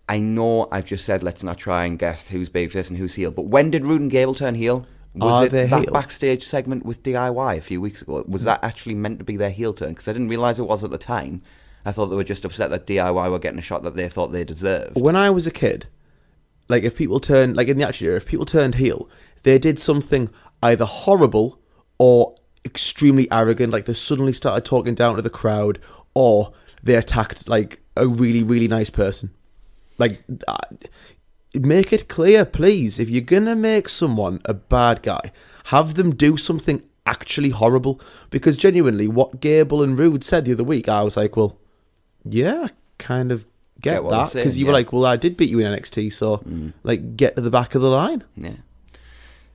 I know I've just said let's not try and guess who's babyface and who's heel, but when did Rude and Gable turn heel? Was it that heel? Backstage segment with DIY a few weeks ago? Was that actually meant to be their heel turn? Because I didn't realise it was at the time. I thought they were just upset that DIY were getting a shot that they thought they deserved. When I was a kid, like if people turned, like in the actual year, if people turned heel, they did something either horrible or extremely arrogant, like they suddenly started talking down to the crowd, or they attacked like a really, really nice person. Like, make it clear, please. If you're gonna make someone a bad guy, have them do something actually horrible. Because genuinely, what Gable and Rude said the other week, I was like, well, yeah, I kind of get that. Because you were like, well, I did beat you in NXT, so like, get to the back of the line. Yeah.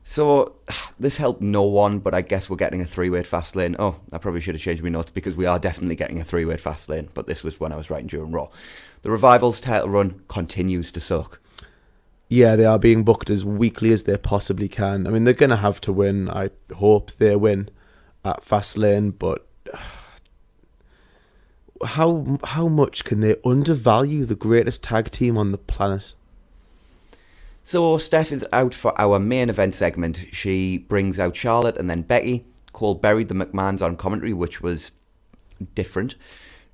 So, this helped no one, but I guess we're getting a three-way Fastlane. Oh, I probably should have changed my notes, because we are definitely getting a three-way Fastlane, but this was when I was writing during Raw. The Revival's title run continues to suck. Yeah, they are being booked as weakly as they possibly can. I mean, they're going to have to win. I hope they win at Fastlane, but how much can they undervalue the greatest tag team on the planet? So Steph is out for our main event segment. She brings out Charlotte and then Becky. Cole buried the McMahons on commentary, which was different.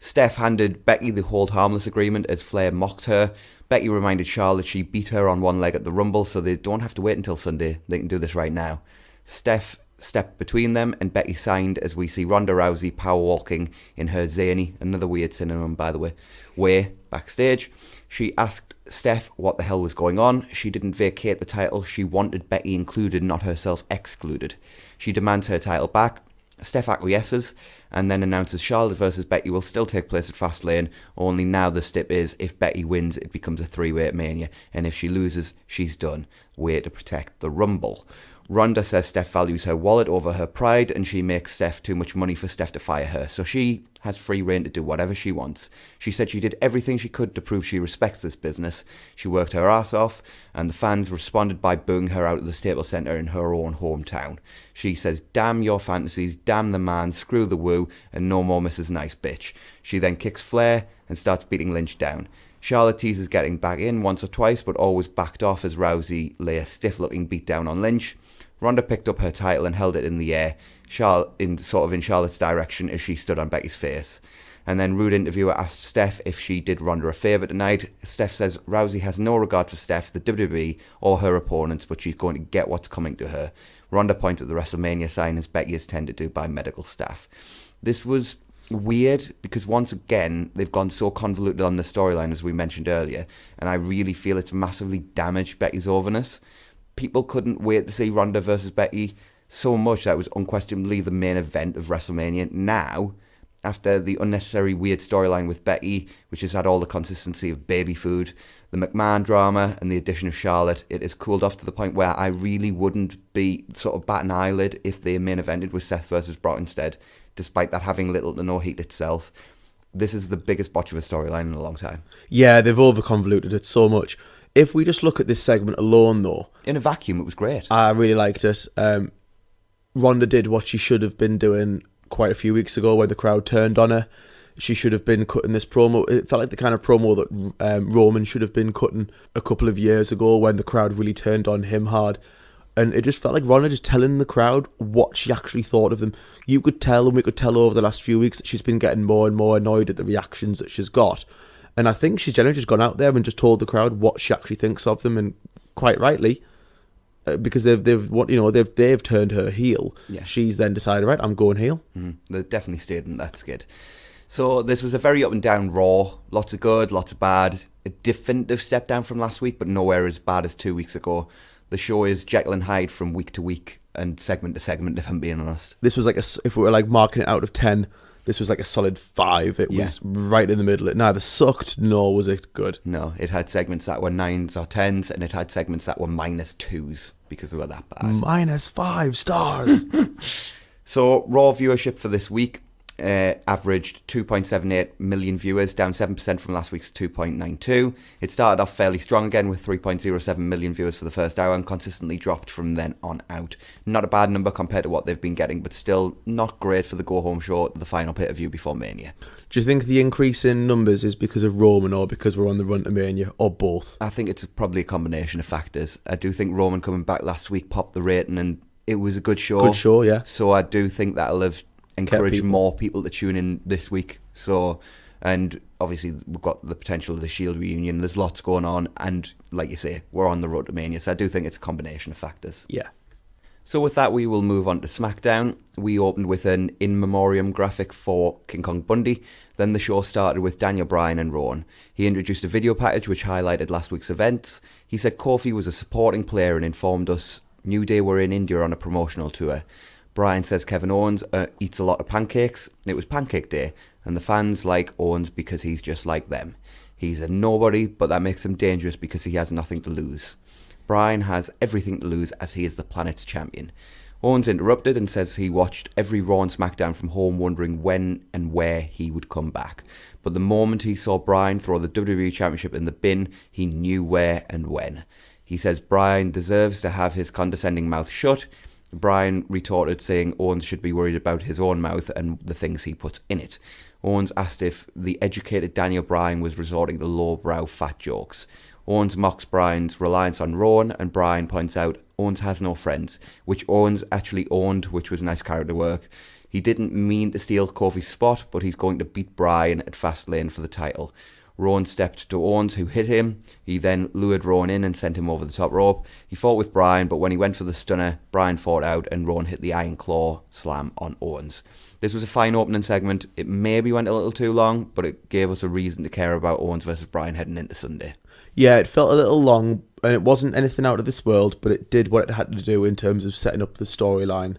Steph handed Becky the hold harmless agreement as Flair mocked her. Becky reminded Charlotte she beat her on one leg at the Rumble, so they don't have to wait until Sunday. They can do this right now. Steph stepped between them and Becky signed, as we see Ronda Rousey power walking in her zany, another weird synonym by the way backstage. She asked Steph what the hell was going on. She didn't vacate the title. She wanted Becky included, not herself excluded. She demands her title back. Steph acquiesces and then announces Charlotte versus Becky will still take place at Fastlane, only now the stip is if Becky wins it becomes a three-way at Mania, and if she loses she's done. Way to protect the Rumble. Ronda says Steph values her wallet over her pride, and she makes Steph too much money for Steph to fire her, so she has free reign to do whatever she wants. She said she did everything she could to prove she respects this business. She worked her ass off, and the fans responded by booing her out of the Staples Center in her own hometown. She says, damn your fantasies, damn the man, screw the woo, and no more Mrs. Nice Bitch. She then kicks Flair and starts beating Lynch down. Charlotte teases getting back in once or twice, but always backed off as Rousey lay a stiff-looking beatdown on Lynch. Ronda picked up her title and held it in the air, in Charlotte's direction as she stood on Becky's face. And then Rude interviewer asked Steph if she did Ronda a favour tonight. Steph says Rousey has no regard for Steph, the WWE, or her opponents, but she's going to get what's coming to her. Ronda points at the WrestleMania sign, as Becky is tended to by medical staff. This was weird because once again they've gone so convoluted on the storyline, as we mentioned earlier, and I really feel it's massively damaged Becky's overness. People couldn't wait to see Ronda versus Becky so much that it was unquestionably the main event of WrestleMania. Now, after the unnecessary weird storyline with Becky, which has had all the consistency of baby food, the McMahon drama and the addition of Charlotte, it has cooled off to the point where I really wouldn't be sort of bat an eyelid if the main evented with Seth versus Brock instead, despite that having little to no heat itself. This is the biggest botch of a storyline in a long time. Yeah, they've over-convoluted it so much. If we just look at this segment alone, though... In a vacuum, it was great. I really liked it. Ronda did what she should have been doing quite a few weeks ago when the crowd turned on her. She should have been cutting this promo. It felt like the kind of promo that Roman should have been cutting a couple of years ago when the crowd really turned on him hard. And it just felt like Ronda just telling the crowd what she actually thought of them. You could tell, and we could tell over the last few weeks, that she's been getting more and more annoyed at the reactions that she's got. And I think she's generally just gone out there and just told the crowd what she actually thinks of them, and quite rightly, because they've turned her heel. Yeah. She's then decided, right, I'm going heel. They definitely stayed in that skid. So this was a very up and down Raw. Lots of good, lots of bad. A definitive step down from last week, but nowhere as bad as 2 weeks ago. The show is Jekyll and Hyde from week to week and segment to segment, if I'm being honest. This was like, if we were like marking it out of 10, this was like a solid 5. It was right in the middle. It neither sucked nor was it good. No, it had segments that were 9s or 10s, and it had segments that were -2s because they were that bad. -5 stars. So Raw viewership for this week averaged 2.78 million viewers, down 7% from last week's 2.92. It started off fairly strong again with 3.07 million viewers for the first hour and consistently dropped from then on out. Not a bad number compared to what they've been getting, but still not great for the go-home show, the final pay-per-view before Mania. Do you think the increase in numbers is because of Roman or because we're on the run to Mania, or both? I think it's probably a combination of factors. I do think Roman coming back last week popped the rating, and it was a good show. Good show, yeah. So I do think that'll have encourage more people to tune in this week. So, and obviously we've got the potential of the Shield reunion. There's lots going on, and like you say, we're on the road to Mania. So I do think it's a combination of factors. Yeah. So with that, we will move on to SmackDown. We opened with an in memoriam graphic for King Kong Bundy. Then the show started with Daniel Bryan and Rowan. He introduced a video package which highlighted last week's events. He said Kofi was a supporting player and informed us New Day were in India on a promotional tour. Bryan says Kevin Owens eats a lot of pancakes. It was Pancake Day, and the fans like Owens because he's just like them. He's a nobody, but that makes him dangerous because he has nothing to lose. Bryan has everything to lose as he is the planet's champion. Owens interrupted and says he watched every Raw and SmackDown from home wondering when and where he would come back. But the moment he saw Bryan throw the WWE Championship in the bin, he knew where and when. He says Bryan deserves to have his condescending mouth shut. Bryan retorted saying Owens should be worried about his own mouth and the things he puts in it. Owens asked if the educated Daniel Bryan was resorting to lowbrow fat jokes. Owens mocks Bryan's reliance on Rowan, and Bryan points out Owens has no friends, which Owens actually owned, which was nice character work. He didn't mean to steal Kofi's spot, but he's going to beat Bryan at Fastlane for the title. Rowan stepped to Owens, who hit him. He then lured Rowan in and sent him over the top rope. He fought with Bryan, but when he went for the stunner, Bryan fought out and Rowan hit the Iron Claw slam on Owens. This was a fine opening segment. It maybe went a little too long, but it gave us a reason to care about Owens versus Bryan heading into Sunday. Yeah, it felt a little long, and it wasn't anything out of this world, but it did what it had to do in terms of setting up the storyline.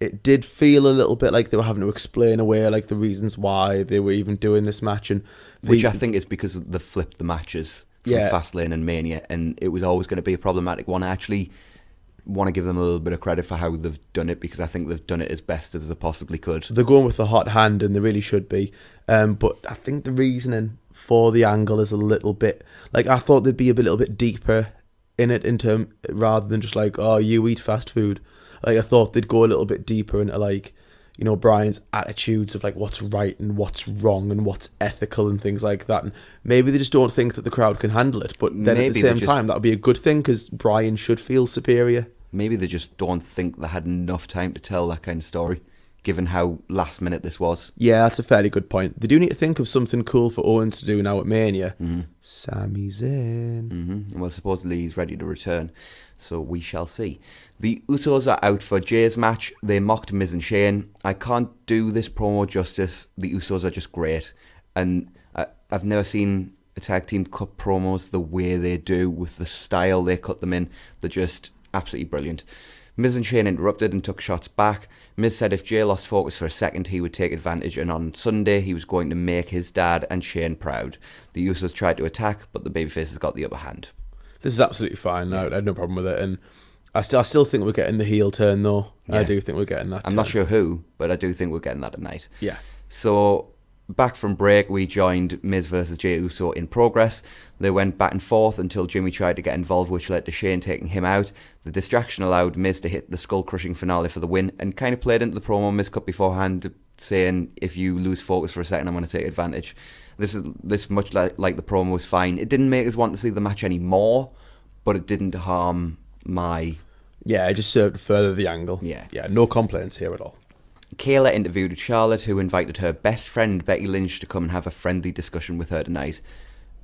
It did feel a little bit like they were having to explain away like the reasons why they were even doing this match, and which I think is because they flipped the matches from Fastlane and Mania, and it was always going to be a problematic one. I actually want to give them a little bit of credit for how they've done it, because I think they've done it as best as they possibly could. They're going with the hot hand, and they really should be. But I think the reasoning for the angle is a little bit like, I thought they'd be a little bit deeper in it rather than just like, oh, you eat fast food. Like, I thought they'd go a little bit deeper into, like, you know, Bryan's attitudes of like what's right and what's wrong and what's ethical and things like that. And maybe they just don't think that the crowd can handle it. But then at the same time, that would be a good thing, because Bryan should feel superior. Maybe they just don't think they had enough time to tell that kind of story. given how last minute this was. Yeah, that's a fairly good point. They do need to think of something cool for Owens to do now at Mania. Sami's in. And well, supposedly he's ready to return, so we shall see. The Usos are out for Jay's match. They mocked Miz and Shane. I can't do this promo justice. The Usos are just great, and I've never seen a tag team cut promos the way they do, with the style they cut them in. They're just absolutely brilliant. Miz and Shane interrupted and took shots back. Miz said if Jay lost focus for a second, he would take advantage, and on Sunday, he was going to make his dad and Shane proud. The Usos tried to attack, but the babyfaces got the upper hand. This is absolutely fine. I had no problem with it, and I still think we're getting the heel turn, though. Yeah. I do think we're getting that. I'm not sure who, but I do think we're getting that tonight. Yeah. So, back from break, we joined Miz versus Jey Uso in progress. They went back and forth until Jimmy tried to get involved, which led to Shane taking him out. The distraction allowed Miz to hit the skull-crushing finale for the win, and kind of played into the promo Miz cut beforehand, saying, if you lose focus for a second, I'm going to take advantage. This much like the promo was fine. It didn't make us want to see the match anymore, but it didn't harm my... Yeah, it just served to further the angle. Yeah, no complaints here at all. Kayla interviewed Charlotte, who invited her best friend Becky Lynch to come and have a friendly discussion with her tonight.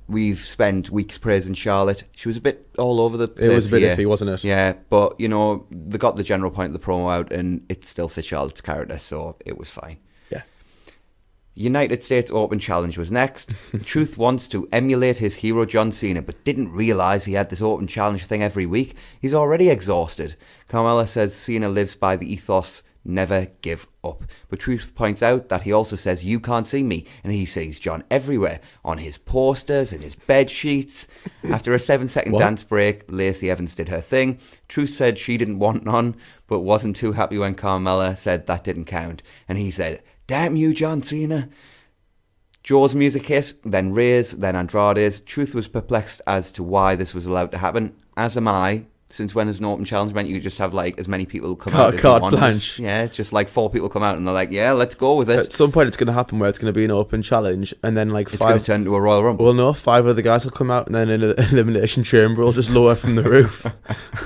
We've spent weeks praising Charlotte. She was a bit all over the place. It was a bit iffy, wasn't it? Yeah, but, they got the general point of the promo out, and it still fit Charlotte's character, so it was fine. Yeah. United States Open Challenge was next. Truth wants to emulate his hero John Cena, but didn't realise he had this Open Challenge thing every week. He's already exhausted. Carmella says Cena lives by the ethos never give up. But Truth points out that he also says, you can't see me. And he sees John everywhere, on his posters, in his bed sheets. After a 7-second dance break, Lacey Evans did her thing. Truth said she didn't want none, but wasn't too happy when Carmella said that didn't count. And he said, damn you, John Cena. Joe's music hit, then Ray's, then Andrade's. Truth was perplexed as to why this was allowed to happen, as am I. Since when has an Open Challenge meant you just have as many people come out as you want? Blanche. Yeah, just 4 people come out and they're like, yeah, let's go with it. At some point it's going to happen where it's going to be an Open Challenge, and then it's going to turn into a Royal Rumble. Well, no, 5 other guys will come out, and then an Elimination Chamber will just lower from the roof.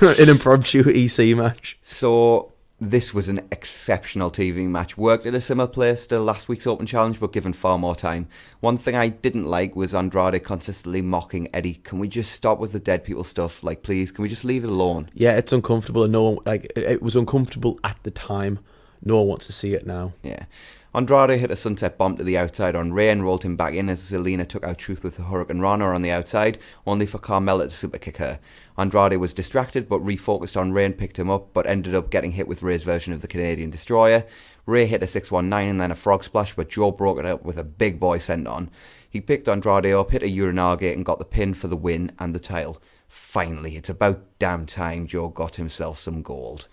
An impromptu EC match. So this was an exceptional TV match. Worked at a similar place to last week's Open Challenge, but given far more time. One thing I didn't like was Andrade consistently mocking Eddie. Can we just stop with the dead people stuff? Please, can we just leave it alone? Yeah, it's uncomfortable, and no one, it was uncomfortable at the time. No one wants to see it now. Yeah. Andrade hit a sunset bomb to the outside on Rey and rolled him back in as Zelina took out Truth with the Hurricane Rana on the outside, only for Carmella to super kick her. Andrade was distracted but refocused on Rey and picked him up, but ended up getting hit with Rey's version of the Canadian Destroyer. Rey hit a 619 and then a frog splash, but Joe broke it up with a big boy sent on. He picked Andrade up, hit a Uranage and got the pin for the win and the title. Finally, it's about damn time Joe got himself some gold.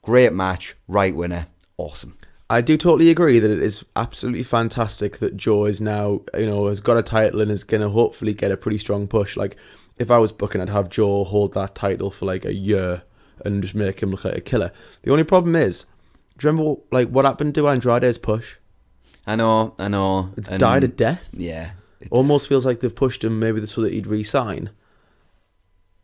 Great match, right winner, awesome. I do totally agree that it is absolutely fantastic that Joe is now, has got a title and is going to hopefully get a pretty strong push. If I was booking, I'd have Joe hold that title for a year and just make him look like a killer. The only problem is, do you remember what happened to Andrade's push? I know. It's died a death. Yeah. Almost feels like they've pushed him maybe so that he'd re-sign.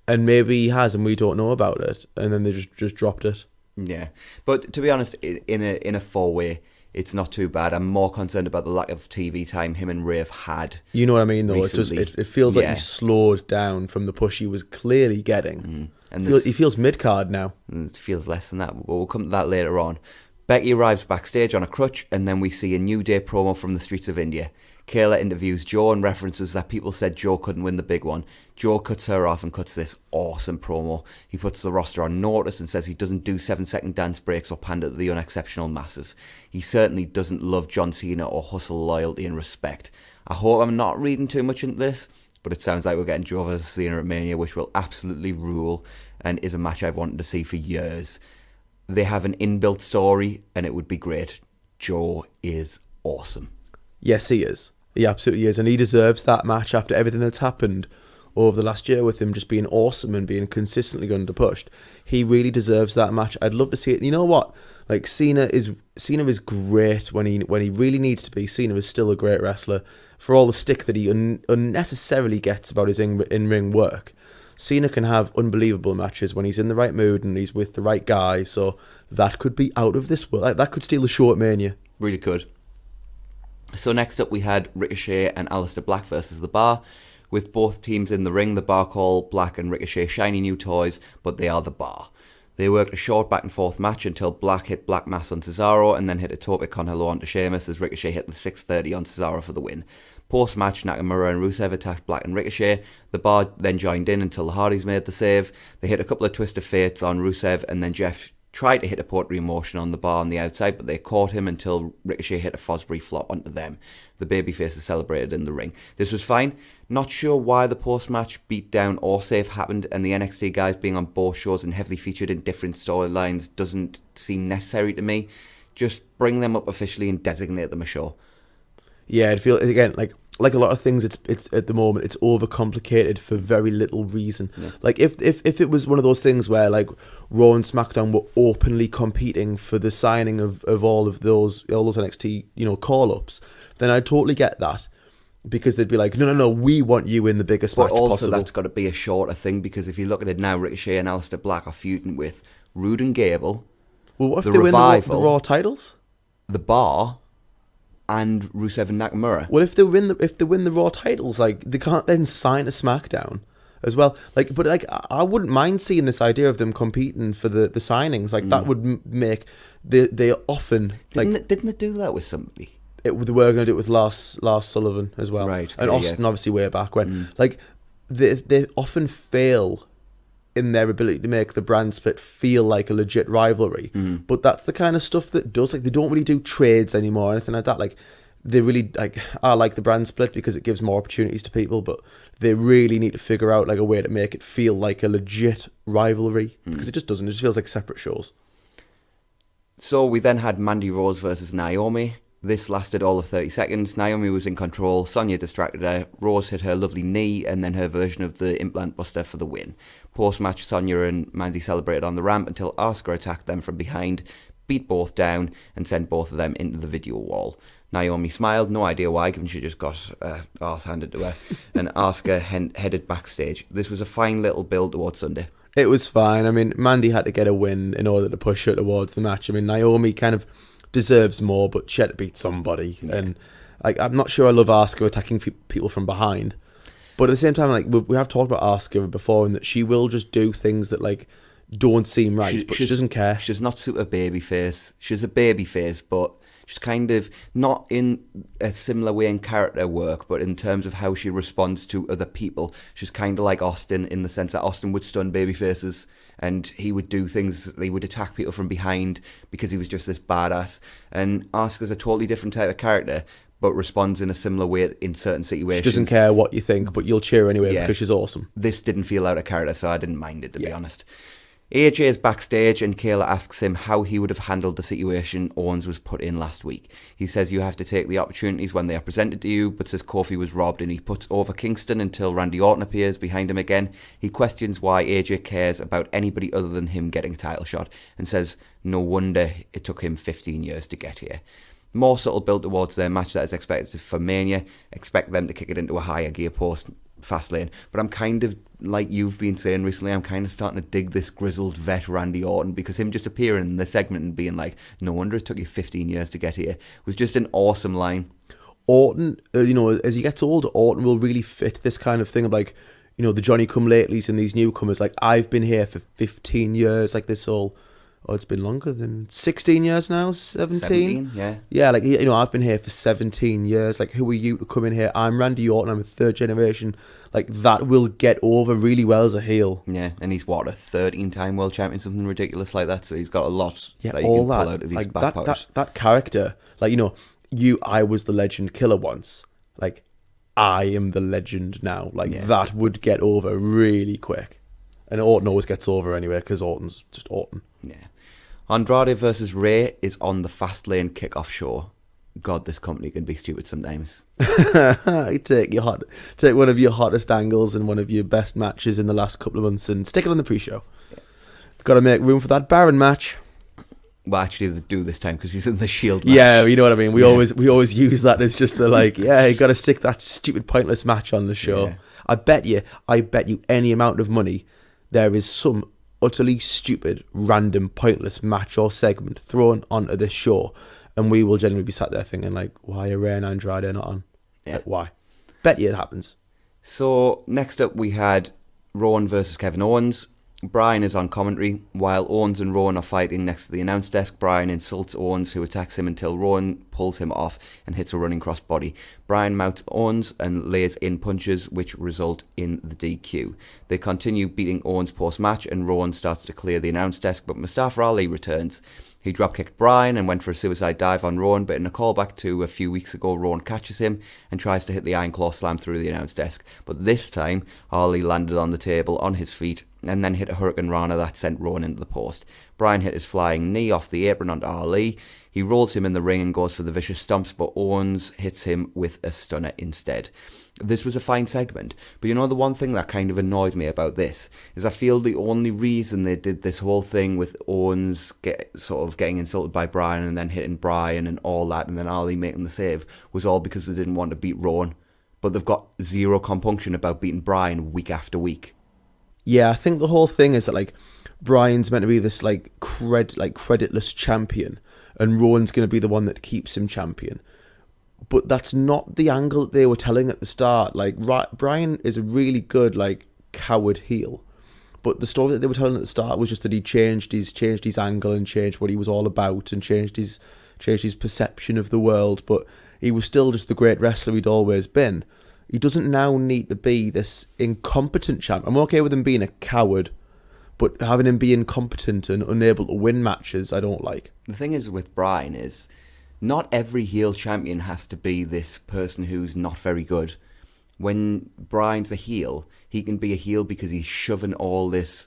And maybe he has and we don't know about it. And then they just dropped it. Yeah, but to be honest, in a 4-way, it's not too bad. I'm more concerned about the lack of TV time him and Ray have had. You know what I mean, though. It feels like he's slowed down from the push he was clearly getting. And he feels mid-card now. It feels less than that, but we'll come to that later on. Becky arrives backstage on a crutch, and then we see a New Day promo from the streets of India. Kayla interviews Joe and references that people said Joe couldn't win the big one. Joe cuts her off and cuts this awesome promo. He puts the roster on notice and says he doesn't do 7-second dance breaks or pander to the unexceptional masses. He certainly doesn't love John Cena or hustle loyalty and respect. I hope I'm not reading too much into this, but it sounds like we're getting Joe versus Cena at Mania, which will absolutely rule and is a match I've wanted to see for years. They have an inbuilt story and it would be great. Joe is awesome. Yes, he is. He absolutely is. And he deserves that match after everything that's happened over the last year with him just being awesome and being consistently underpushed. He really deserves that match. I'd love to see it. You know what? Cena is great when he really needs to be. Cena is still a great wrestler for all the stick that he unnecessarily gets about his in-ring work. Cena can have unbelievable matches when he's in the right mood and he's with the right guy. So that could be out of this world. Like, that could steal the show at Mania. Really could. So next up we had Ricochet and Aleister Black versus The Bar. With both teams in the ring, The Bar call Black and Ricochet shiny new toys, but they are The Bar. They worked a short back and forth match until Black hit Black Mass on Cesaro and then hit a tope con hilo onto Sheamus as Ricochet hit the 630 on Cesaro for the win. Post-match, Nakamura and Rusev attacked Black and Ricochet. The Bar then joined in until the Hardys made the save. They hit a couple of Twist of Fates on Rusev and then Jeff tried to hit a Pottery Motion on The Bar on the outside, but they caught him until Ricochet hit a Fosbury flop onto them. The babyfaces celebrated in the ring. This was fine. Not sure why the post-match beatdown or save happened, and the NXT guys being on both shows and heavily featured in different storylines doesn't seem necessary to me. Just bring them up officially and designate them a show. Yeah, it feels, again, like a lot of things, it's at the moment, it's overcomplicated for very little reason. Yeah. Like, if it was one of those things where, like, Raw and SmackDown were openly competing for the signing of all those NXT, call-ups, then I'd totally get that. Because they'd be like, no, we want you in the biggest match possible. But also that's got to be a shorter thing, because if you look at it now, Ricochet and Aleister Black are feuding with Rude and Gable, well, what if the they Revival, win the Raw titles? The Bar, and Rusev and Nakamura. Well, if they win the Raw titles, like, they can't then sign a SmackDown as well. Like, but like, I wouldn't mind seeing this idea of them competing for the signings. Like, that would make they often didn't they do that with somebody? They were going to do it with Lars Sullivan as well, right? And Austin, obviously, way back when. Like, they often fail in their ability to make the brand split feel like a legit rivalry. But that's the kind of stuff that does, like, they don't really do trades anymore or anything like that. Like, they really, like, I like the brand split because it gives more opportunities to people, but they really need to figure out, like, a way to make it feel like a legit rivalry, because it just doesn't. It just feels like separate shows. So we then had Mandy Rose versus Naomi. This lasted all of 30 seconds. Naomi was in control, Sonya distracted her, Rose hit her lovely knee and then her version of the implant buster for the win. Post-match, Sonya and Mandy celebrated on the ramp until Asuka attacked them from behind, beat both down and sent both of them into the video wall. Naomi smiled, no idea why, given she just got arse handed to her, and Asuka headed backstage. This was a fine little build towards Sunday. It was fine. I mean, Mandy had to get a win in order to push her towards the match. I mean, Naomi kind of deserves more, but she had to beat somebody. Yeah. And like, I'm not sure I love Asuka attacking people from behind, but at the same time, like, we have talked about Asuka before, and that she will just do things that, like, don't seem right, but she doesn't care. She's not super babyface. She's a babyface, but she's kind of not in a similar way in character work, but in terms of how she responds to other people. She's kind of like Austin, in the sense that Austin would stun babyfaces and he would do things, he would attack people from behind because he was just this badass. And Asuka's a totally different type of character, but responds in a similar way in certain situations. She doesn't care what you think, but you'll cheer anyway because she's awesome. This didn't feel out of character, so I didn't mind it, to be honest. AJ is backstage and Kayla asks him how he would have handled the situation Owens was put in last week. He says you have to take the opportunities when they are presented to you, but says Kofi was robbed, and he puts over Kingston until Randy Orton appears behind him again. He questions why AJ cares about anybody other than him getting a title shot and says no wonder it took him 15 years to get here. More subtle build towards their match that is expected for Mania. Expect them to kick it into a higher gear post Fastlane, but I'm kind of, like you've been saying recently, I'm kind of starting to dig this grizzled vet Randy Orton, because him just appearing in the segment and being like, no wonder it took you 15 years to get here, was just an awesome line. Orton, as he gets older, Orton will really fit this kind of thing of, like, the Johnny come latelys and these newcomers. Like, I've been here for 15 years, like this all. Oh, it's been longer than 16 years now, 17? Yeah, like, I've been here for 17 years. Like, who are you to come in here? I'm Randy Orton, I'm a third generation. Like, that will get over really well as a heel. Yeah, and he's, a 13-time world champion, something ridiculous like that, so he's got a lot that he can pull out of his back pocket. That character, like, I was the legend killer once. Like, I am the legend now. Like, that would get over really quick. And Orton always gets over anyway, because Orton's just Orton. Yeah. Andrade versus Ray is on the Fastlane kickoff show. God, this company can be stupid sometimes. Take one of your hottest angles and one of your best matches in the last couple of months and stick it on the pre-show. Yeah. Got to make room for that Baron match. Well, actually, they do this time because he's in the Shield match. Yeah, you know what I mean. We Yeah. always use that as just the like, yeah, you got to stick that stupid pointless match on the show. Yeah. I bet you any amount of money, there is some utterly stupid, random, pointless match or segment thrown onto this show, and we will generally be sat there thinking like, why are Rey and Andrade not on? Yeah. Like, why? Bet you it happens. So next up we had Rowan versus Kevin Owens. Bryan is on commentary. While Owens and Rowan are fighting next to the announce desk, Bryan insults Owens, who attacks him until Rowan pulls him off and hits a running crossbody. Bryan mounts Owens and lays in punches, which result in the DQ. They continue beating Owens post-match, and Rowan starts to clear the announce desk, but Mustafa Ali returns. He drop-kicked Bryan and went for a suicide dive on Rowan, but in a callback to a few weeks ago, Rowan catches him and tries to hit the Iron Claw slam through the announce desk. But this time, Ali landed on the table on his feet and then hit a Hurricane Rana that sent Rowan into the post. Bryan hit his flying knee off the apron onto Ali. He rolls him in the ring and goes for the vicious stomps, but Owens hits him with a stunner instead. This was a fine segment, but you know the one thing that kind of annoyed me about this is I feel the only reason they did this whole thing with Owens getting insulted by Bryan and then hitting Bryan and all that, and then Ali making the save, was all because they didn't want to beat Rowan. But they've got zero compunction about beating Bryan week after week. Yeah, I think the whole thing is that like Bryan's meant to be this like creditless champion, and Rowan's going to be the one that keeps him champion. But that's not the angle that they were telling at the start. Like, Bryan is a really good, like, coward heel. But the story that they were telling at the start was just that he changed his angle and changed what he was all about and changed his perception of the world. But he was still just the great wrestler he'd always been. He doesn't now need to be this incompetent champ. I'm okay with him being a coward, but having him be incompetent and unable to win matches, I don't like. The thing is with Bryan is, not every heel champion has to be this person who's not very good. When Bryan's a heel, he can be a heel because he's shoving all this,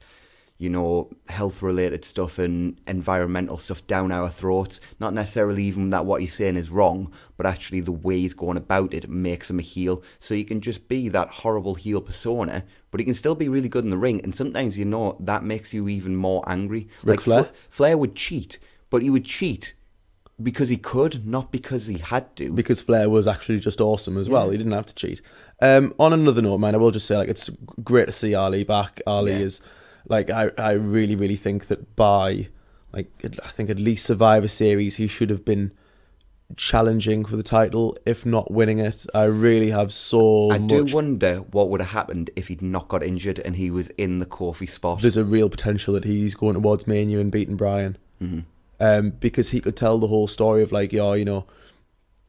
health-related stuff and environmental stuff down our throats. Not necessarily even that what he's saying is wrong, but actually the way he's going about it makes him a heel. So you can just be that horrible heel persona, but he can still be really good in the ring. And sometimes, that makes you even more angry. Ric Flair? Flair would cheat, but he would cheat because he could, not because he had to. Because Flair was actually just awesome as well. He didn't have to cheat. On another note, man, I will just say, like, it's great to see Ali back. Ali is, like, I really, really think that by, like, I think at least Survivor Series, he should have been challenging for the title, if not winning it. I really have I do wonder what would have happened if he'd not got injured and he was in the Kofi spot. There's a real potential that he's going towards Mania and beating Bryan. Mm-hmm. Because he could tell the whole story of like,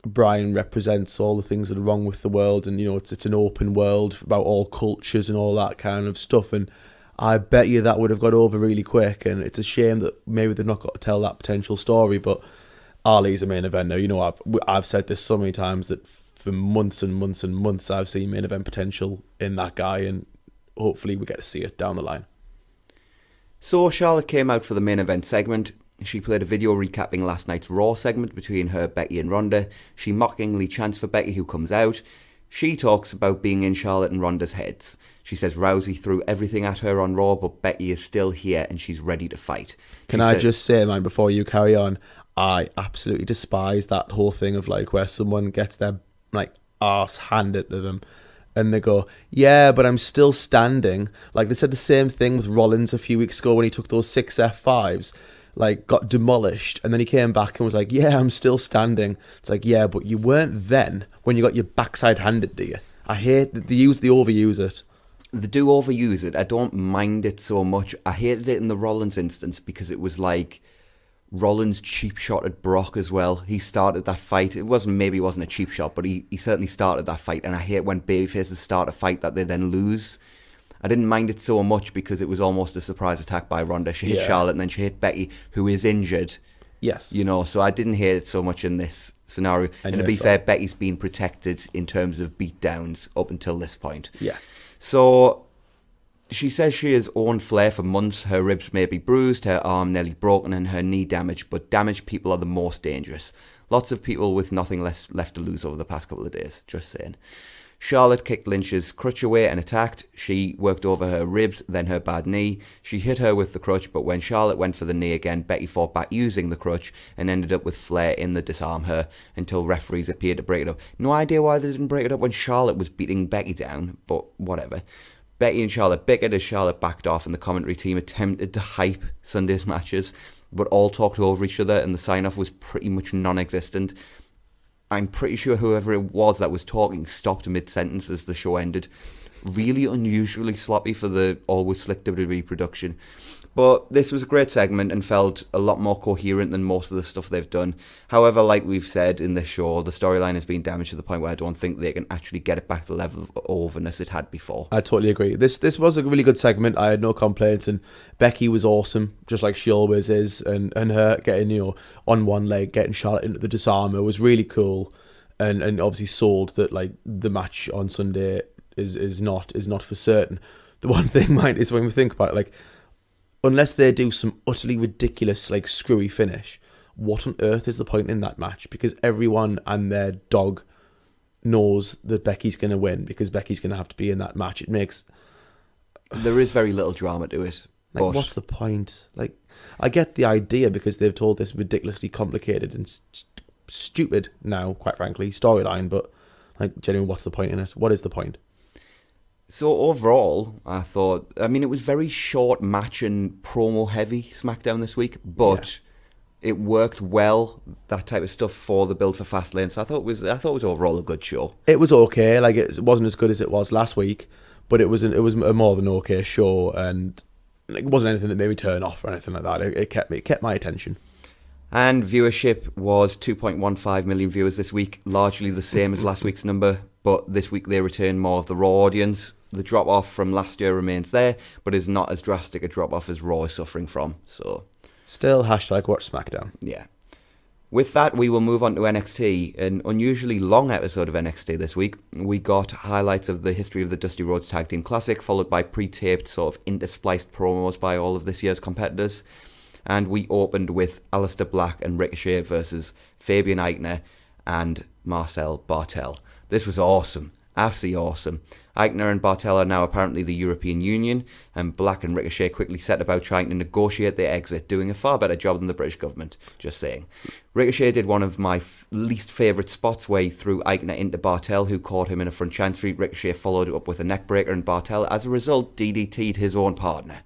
Bryan represents all the things that are wrong with the world, and it's an open world about all cultures and all that kind of stuff. And I bet you that would have got over really quick. And it's a shame that maybe they've not got to tell that potential story. But Ali's a main eventer. I've said this so many times that for months and months and months I've seen main event potential in that guy, and hopefully we get to see it down the line. So Charlotte came out for the main event segment. She played a video recapping last night's Raw segment between her, Becky and Ronda. She mockingly chants for Becky, who comes out. She talks about being in Charlotte and Ronda's heads. She says Rousey threw everything at her on Raw, but Becky is still here and she's ready to fight. Can I just say, man, before you carry on, I absolutely despise that whole thing of like where someone gets their like arse handed to them and they go, yeah, but I'm still standing. Like they said the same thing with Rollins a few weeks ago when he took those 6 F5s. Like got demolished, and then he came back and was like, yeah, I'm still standing. It's like, yeah, but you weren't then when you got your backside handed to you. I hate that they overuse it. They do overuse it. I don't mind it so much. I hated it in the Rollins instance because it was like Rollins cheap shot at Brock as well. He started that fight. It wasn't a cheap shot, but he certainly started that fight, and I hate when babyfaces start a fight that they then lose. I didn't mind it so much because it was almost a surprise attack by Ronda. She hit Charlotte and then she hit Becky, who is injured. Yes. So I didn't hate it so much in this scenario. And to be fair, Becky's been protected in terms of beatdowns up until this point. Yeah. So she says she has owned Flair for months. Her ribs may be bruised, her arm nearly broken and her knee damaged, but damaged people are the most dangerous. Lots of people with nothing left to lose over the past couple of days, just saying. Charlotte kicked Lynch's crutch away and attacked. She worked over her ribs, then her bad knee. She hit her with the crutch, but when Charlotte went for the knee again, Becky fought back using the crutch and ended up with Flair in the disarm her until referees appeared to break it up. No idea why they didn't break it up when Charlotte was beating Becky down, but whatever. Becky and Charlotte bickered as Charlotte backed off and the commentary team attempted to hype Sunday's matches, but all talked over each other and the sign-off was pretty much non-existent. I'm pretty sure whoever it was that was talking stopped mid-sentence as the show ended. Really unusually sloppy for the always slick WWE production. But this was a great segment and felt a lot more coherent than most of the stuff they've done. However, like we've said in this show, the storyline has been damaged to the point where I don't think they can actually get it back to the level of overness it had before. I totally agree. This was a really good segment. I had no complaints, and Becky was awesome, just like she always is. And her getting, on one leg, getting Charlotte into the disarmer was really cool, and obviously sold that like the match on Sunday is not for certain. The one thing, mind, is when we think about it, like, unless they do some utterly ridiculous, like, screwy finish, what on earth is the point in that match? Because everyone and their dog knows that Becky's going to win because Becky's going to have to be in that match. It makes... There is very little drama to it. Like, but what's the point? Like, I get the idea because they've told this ridiculously complicated and stupid now, quite frankly, storyline, but, like, genuinely, what's the point in it? What is the point? So overall, I thought, it was very short match and promo heavy SmackDown this week, but it worked well, that type of stuff, for the build for Fastlane. So I thought it was overall a good show. It was okay. Like, it wasn't as good as it was last week, but it was a more than okay show, and it wasn't anything that made me turn off or anything like that. It kept my attention. And viewership was 2.15 million viewers this week, largely the same as last week's number, but this week they return more of the Raw audience. The drop-off from last year remains there, but is not as drastic a drop-off as Raw is suffering from. So, still, hashtag watch SmackDown. Yeah. With that, we will move on to NXT, an unusually long episode of NXT this week. We got highlights of the history of the Dusty Rhodes Tag Team Classic, followed by pre-taped sort of interspliced promos by all of this year's competitors. And we opened with Aleister Black and Ricochet versus Fabian Aichner and Marcel Bartel. This was awesome. Absolutely awesome. Aichner and Bartel are now apparently the European Union, and Black and Ricochet quickly set about trying to negotiate their exit, doing a far better job than the British government, just saying. Ricochet did one of my least favourite spots where he threw Aichner into Bartel, who caught him in a front chancery. Ricochet followed up with a neckbreaker, and Bartel, as a result, DDT'd his own partner.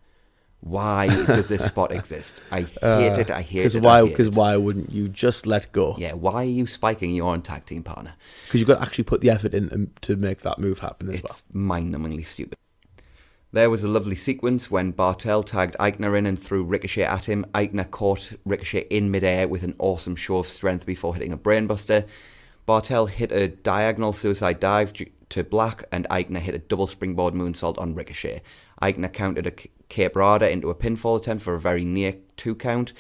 Why does this spot exist? I hate it. I hate it. Because why wouldn't you just let go? Yeah, why are you spiking your own tag team partner? Because you've got to actually put the effort in to make that move happen as well. It's mind-numbingly stupid. There was a lovely sequence when Bartel tagged Aichner in and threw Ricochet at him. Aichner caught Ricochet in midair with an awesome show of strength before hitting a brainbuster. Bartel hit a diagonal suicide dive to Black, and Aichner hit a double springboard moonsault on Ricochet. Aichner countered a Cape Rada into a pinfall attempt for a very near 2 count.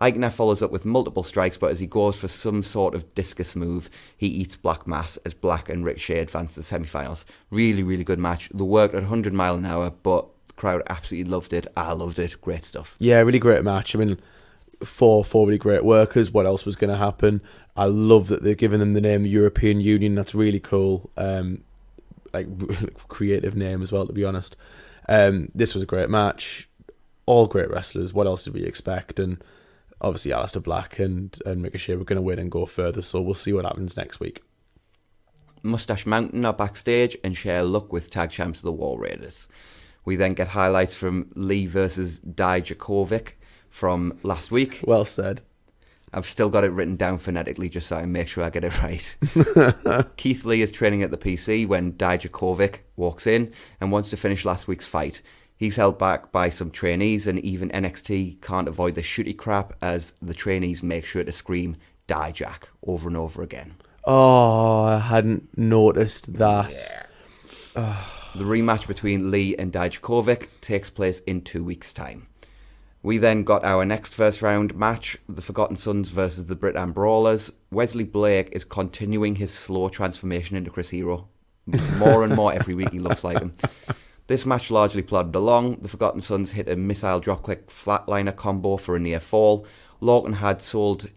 Aichner follows up with multiple strikes, but as he goes for some sort of discus move, he eats Black Mass as Black and Ricochet advance to the semi-finals. Really, really good match. The work at 100 mile an hour, but the crowd absolutely loved it. I loved it. Great stuff. Yeah, really great match. Four really great workers. What else was going to happen? I love that they're giving them the name European Union. That's really cool. Creative name as well, to be honest. This was a great match. All great wrestlers. What else did we expect? And obviously Aleister Black and Ricochet were going to win and go further, so we'll see what happens next week. Mustache Mountain are backstage and share a look with tag champs the War Raiders. We then get highlights from Lee versus Dijakovic from last week. Well said. I've still got it written down phonetically just so I make sure I get it right. Keith Lee is training at the PC when Dijakovic walks in and wants to finish last week's fight. He's held back by some trainees, and even NXT can't avoid the shooty crap as the trainees make sure to scream Dijak over and over again. Oh, I hadn't noticed that. Yeah. The rematch between Lee and Dijakovic takes place in 2 weeks' time. We then got our next first round match, the Forgotten Sons versus the Britain Brawlers. Wesley Blake is continuing his slow transformation into Chris Hero. More and more every week he looks like him. This match largely plodded along. The Forgotten Sons hit a missile dropkick flatliner combo for a near fall. Lorcan had sold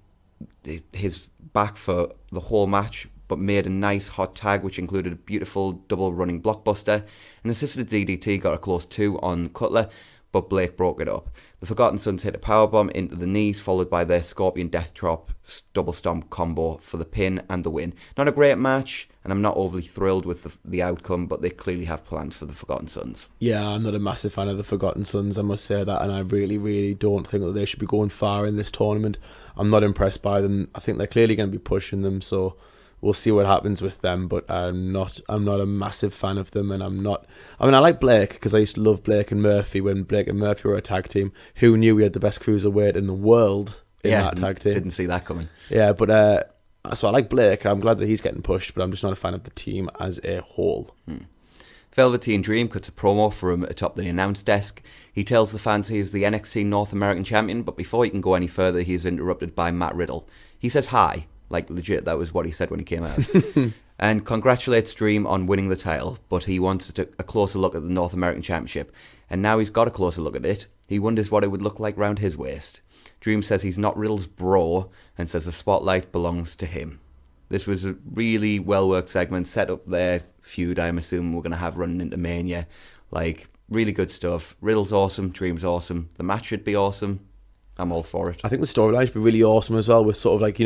his back for the whole match, but made a nice hot tag, which included a beautiful double running blockbuster. An assisted DDT got a close 2 on Cutler, but Blake broke it up. The Forgotten Sons hit a powerbomb into the knees, followed by their Scorpion Death Drop double stomp combo for the pin and the win. Not a great match, and I'm not overly thrilled with the outcome, but they clearly have plans for the Forgotten Sons. Yeah, I'm not a massive fan of the Forgotten Sons, I must say that, and I really, really don't think that they should be going far in this tournament. I'm not impressed by them. I think they're clearly going to be pushing them, so we'll see what happens with them, but I'm not a massive fan of them, and I like Blake, because I used to love Blake and Murphy when Blake and Murphy were a tag team. Who knew we had the best cruiserweight in the world in that tag team? Didn't see that coming. Yeah, but so I like Blake. I'm glad that he's getting pushed, but I'm just not a fan of the team as a whole. Velveteen Dream cuts a promo for him atop the announce desk. He tells the fans he is the NXT North American champion, but before he can go any further, he is interrupted by Matt Riddle. He says hi. Like, legit, that was what he said when he came out. And congratulates Dream on winning the title, but he wants a closer look at the North American Championship. And now he's got a closer look at it. He wonders what it would look like round his waist. Dream says he's not Riddle's bro, and says the spotlight belongs to him. This was a really well-worked segment, set up their feud, I'm assuming we're going to have running into Mania. Like, really good stuff. Riddle's awesome, Dream's awesome. The match should be awesome. I'm all for it. I think the storyline should be really awesome as well, with sort of like,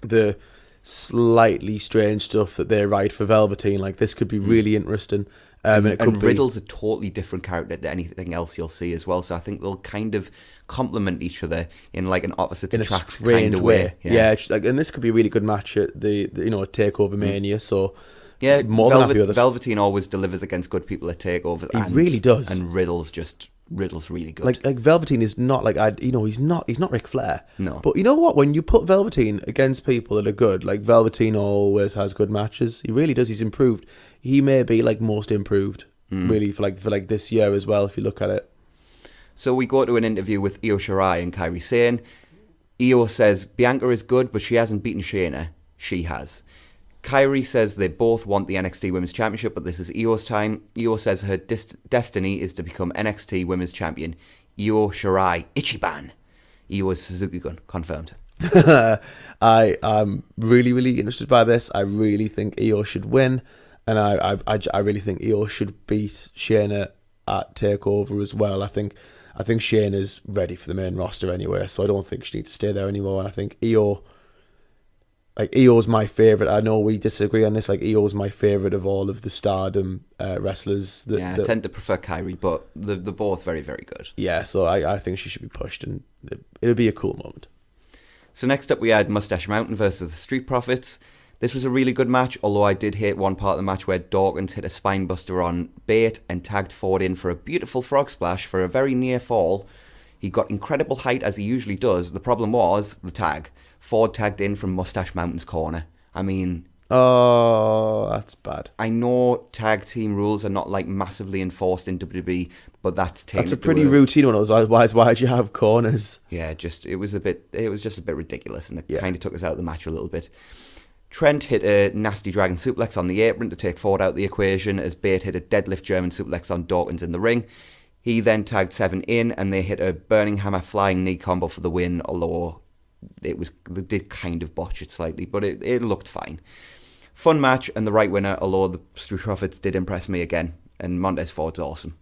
the slightly strange stuff that they write for Velveteen. Like, this could be really interesting. And Riddle's a totally different character to anything else you'll see as well. So I think they'll kind of complement each other in like an opposite attract kind of way. Yeah, and this could be a really good match at the Takeover Mania. So yeah, more than happy with it. Velveteen always delivers against good people at Takeover. He really does. And Riddle's really good. Like Velveteen is not like he's not Ric Flair. No. But you know what? When you put Velveteen against people that are good, like Velveteen always has good matches. He really does. He's improved. He may be like most improved, really, for this year as well, if you look at it. So we go to an interview with Io Shirai and Kairi Sane. Io says Bianca is good, but she hasn't beaten Shayna. She has. Kairi says they both want the NXT Women's Championship, but this is Io's time. Io says her destiny is to become NXT Women's Champion. Io Shirai, Ichiban. Io is Suzuki-gun, confirmed. I am really, really interested by this. I really think Io should win, and I really think Io should beat Shayna at TakeOver as well. I think Shayna's ready for the main roster anyway, so I don't think she needs to stay there anymore. And I think Io's my favourite. I know we disagree on this. Like, Io's my favourite of all of the Stardom wrestlers. I tend to prefer Kairi, but they're both very, very good. Yeah, so I think she should be pushed, and it'll be a cool moment. So next up we had Mustache Mountain versus the Street Profits. This was a really good match, although I did hate one part of the match where Dawkins hit a spinebuster on Bate and tagged Ford in for a beautiful frog splash for a very near fall. He got incredible height as he usually does. The problem was the tag. Ford tagged in from Mustache Mountain's corner. I mean... Oh, that's bad. I know tag team rules are not like massively enforced in WWE, but that's a pretty routine one. Otherwise, why'd you have corners? Yeah, it was just a bit ridiculous, and it kind of took us out of the match a little bit. Trent hit a nasty dragon suplex on the apron to take Ford out of the equation, as Bate hit a deadlift German suplex on Dawkins in the ring. He then tagged Seven in, and they hit a Burning Hammer flying knee combo for the win, although they did kind of botch it slightly, but it looked fine. Fun match and the right winner, although the Street Profits did impress me again, and Montez Ford's awesome.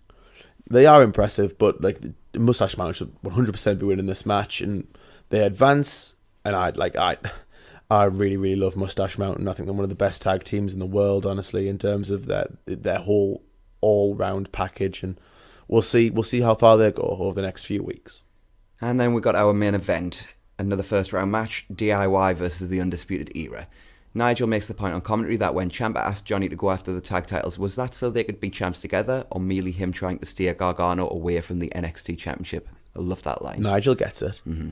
They are impressive, but like the Mustache Mountain should 100% be winning this match, and they advance. And I really, really love Mustache Mountain. I think they're one of the best tag teams in the world, honestly, in terms of their whole all-round package. And we'll see how far they go over the next few weeks. And then we got our main event, another first-round match, DIY versus the Undisputed Era. Nigel makes the point on commentary that when Ciampa asked Johnny to go after the tag titles, was that so they could be champs together, or merely him trying to steer Gargano away from the NXT Championship? I love that line. Nigel gets it. Mm-hmm.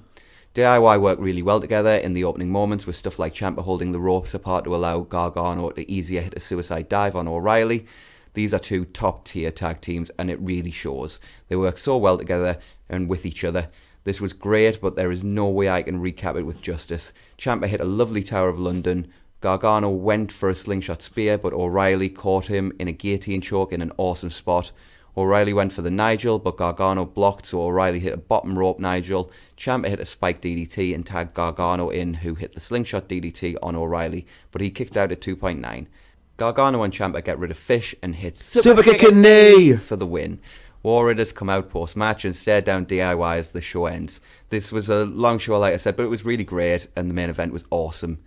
DIY work really well together in the opening moments, with stuff like Ciampa holding the ropes apart to allow Gargano to easier hit a suicide dive on O'Reilly. These are two top-tier tag teams, and it really shows. They work so well together and with each other. This was great, but there is no way I can recap it with justice. Ciampa hit a lovely Tower of London. Gargano went for a slingshot spear, but O'Reilly caught him in a guillotine choke in an awesome spot. O'Reilly went for the Nigel, but Gargano blocked, so O'Reilly hit a bottom rope Nigel. Ciampa hit a spike DDT and tagged Gargano in, who hit the slingshot DDT on O'Reilly, but he kicked out at 2.9. Gargano and Ciampa get rid of Fish and hit Super kick and knee for the win. War Raiders come out post-match and stare down DIY as the show ends. This was a long show, like I said, but it was really great, and the main event was awesome.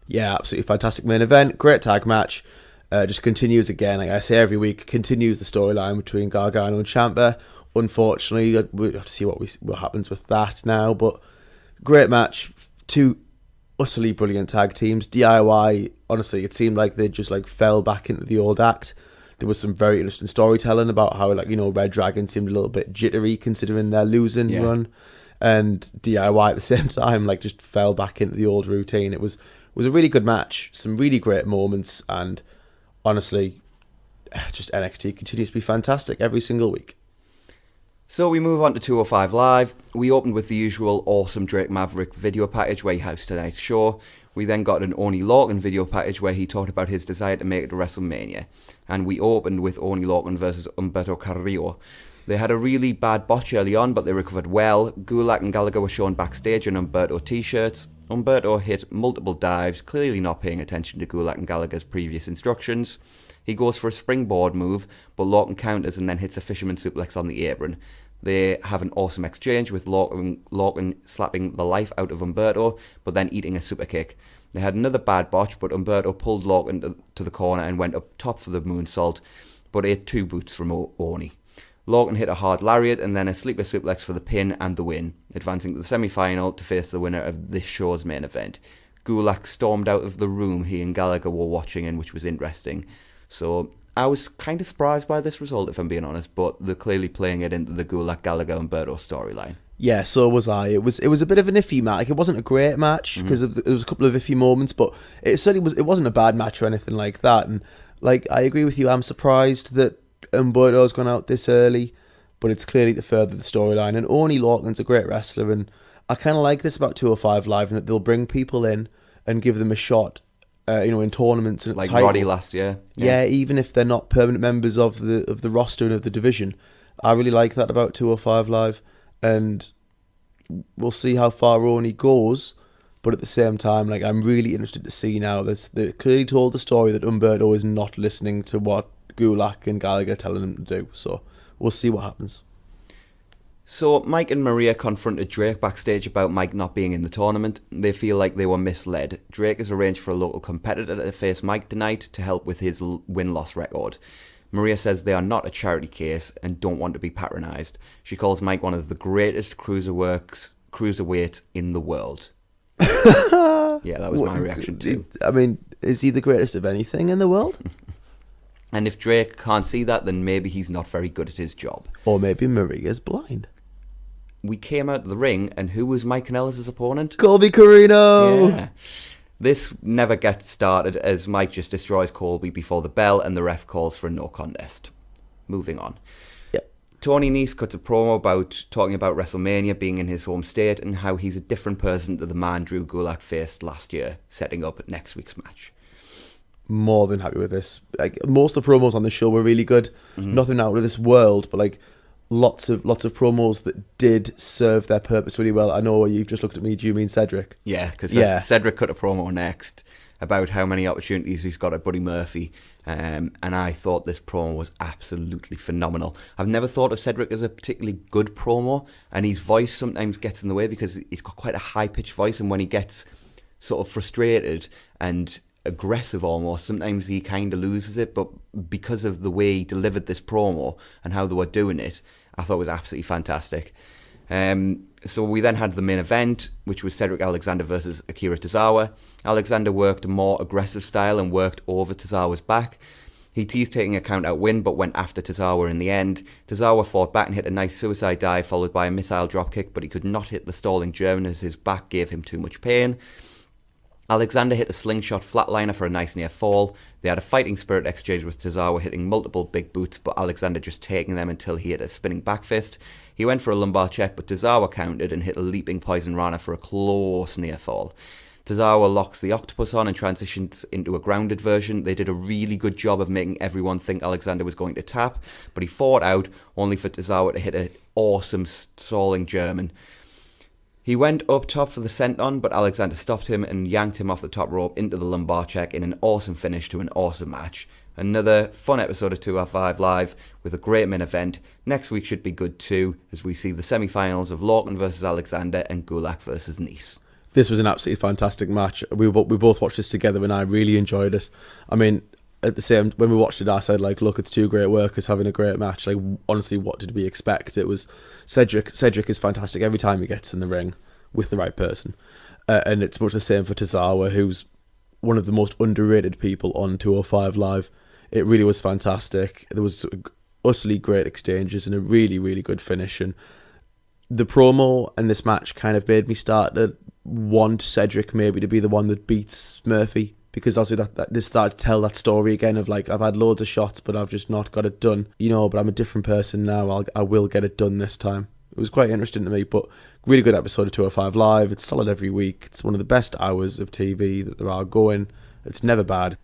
Yeah, absolutely fantastic main event. Great tag match. Just continues again, like I say every week, continues the storyline between Gargano and Ciampa. Unfortunately, we'll have to see what happens with that now, but great match. Two utterly brilliant tag teams. DIY, honestly, it seemed like they just like fell back into the old act. There was some very interesting storytelling about how, like, you know, Red Dragon seemed a little bit jittery considering their losing run, and DIY at the same time like just fell back into the old routine. It was a really good match, some really great moments, and honestly, just NXT continues to be fantastic every single week. So we move on to 205 Live. We opened with the usual awesome Drake Maverick video package where he housed tonight's show. We then got an Oney Lorcan video package where he talked about his desire to make it to WrestleMania. And we opened with Oney Lorcan versus Humberto Carrillo. They had a really bad botch early on, but they recovered well. Gulak and Gallagher were shown backstage in Humberto t-shirts. Humberto hit multiple dives, clearly not paying attention to Gulak and Gallagher's previous instructions. He goes for a springboard move, but Lorcan counters and then hits a fisherman suplex on the apron. They have an awesome exchange with Lorcan slapping the life out of Humberto, but then eating a super kick. They had another bad botch, but Humberto pulled Lorcan to the corner and went up top for the moonsault, but ate 2 boots from Oney. Lorcan hit a hard lariat and then a sleeper suplex for the pin and the win, advancing to the semi-final to face the winner of this show's main event. Gulak stormed out of the room he and Gallagher were watching in, which was interesting. So I was kind of surprised by this result, if I'm being honest, but they're clearly playing it into the Gulak, Gallagher and Humberto storyline. Yeah, so was I. It was a bit of an iffy match. Like, it wasn't a great match because there was a couple of iffy moments, but it certainly was. It wasn't a bad match or anything like that. And like, I agree with you. I'm surprised that Humberto's gone out this early, but it's clearly to further the storyline. And Oney Lorcan's a great wrestler, and I kind of like this about 205 Live, and that they'll bring people in and give them a shot. In tournaments and like title. Roddy last year. Yeah, even if they're not permanent members of the roster and of the division. I really like that about 205 Live, and we'll see how far Oney goes. But at the same time, like, I'm really interested to see now. They clearly told the story that Humberto is not listening to what Gulak and Gallagher are telling him to do. So we'll see what happens. So Mike and Maria confronted Drake backstage about Mike not being in the tournament. They feel like they were misled. Drake has arranged for a local competitor to face Mike tonight to help with his win-loss record. Maria says they are not a charity case and don't want to be patronised. She calls Mike one of the greatest cruiserweights in the world. Yeah, that was my reaction too. I mean, is he the greatest of anything in the world? And if Drake can't see that, then maybe he's not very good at his job. Or maybe Maria's blind. We came out of the ring, and who was Mike Kanellis' opponent? Colby Corino! Yeah. This never gets started as Mike just destroys Colby before the bell and the ref calls for a no contest. Moving on. Yep. Tony Nese cuts a promo talking about WrestleMania being in his home state and how he's a different person to the man Drew Gulak faced last year, setting up next week's match. More than happy with this. Like, most of the promos on the show were really good. Nothing out of this world, but like lots of promos that did serve their purpose really well. I know you've just looked at me. Do you mean Cedric? Yeah, because Cedric cut a promo next about how many opportunities he's got at Buddy Murphy, and I thought this promo was absolutely phenomenal. I've never thought of Cedric as a particularly good promo, and his voice sometimes gets in the way because he's got quite a high-pitched voice, and when he gets sort of frustrated and aggressive almost, sometimes he kind of loses it, but because of the way he delivered this promo and how they were doing it, I thought it was absolutely fantastic. So we then had the main event, which was Cedric Alexander versus Akira Tozawa. Alexander worked a more aggressive style and worked over Tozawa's back. He teased taking a count-out win, but went after Tozawa in the end. Tozawa fought back and hit a nice suicide dive, followed by a missile dropkick, but he could not hit the stalling German as his back gave him too much pain. Alexander hit a slingshot flatliner for a nice near fall. They had a fighting spirit exchange with Tozawa hitting multiple big boots, but Alexander just taking them until he hit a spinning back fist. He went for a lumbar check, but Tozawa countered and hit a leaping poison rana for a close near fall. Tozawa locks the octopus on and transitions into a grounded version. They did a really good job of making everyone think Alexander was going to tap, but he fought out, only for Tozawa to hit an awesome stalling German. He went up top for the senton, but Alexander stopped him and yanked him off the top rope into the lumbar check in an awesome finish to an awesome match. Another fun episode of 205 Live with a great main event. Next week should be good too, as we see the semi-finals of Lorcan versus Alexander and Gulak versus Nice. This was an absolutely fantastic match. We both watched this together and I really enjoyed it. I mean, at the same, when we watched it, I said, like, look, it's two great workers having a great match. Like, honestly, what did we expect? It was Cedric is fantastic every time he gets in the ring with the right person. And it's much the same for Tozawa, who's one of the most underrated people on 205 Live. It really was fantastic. There was utterly great exchanges and a really, really good finish. And the promo in this match kind of made me start to want Cedric maybe to be the one that beats Murphy, because obviously that this started to tell that story again of, like, I've had loads of shots but I've just not got it done, but I'm a different person now. I will get it done this time. It was quite interesting to me, but really good episode of 205 Live. It's solid every week. It's one of the best hours of TV that there are going. It's never bad.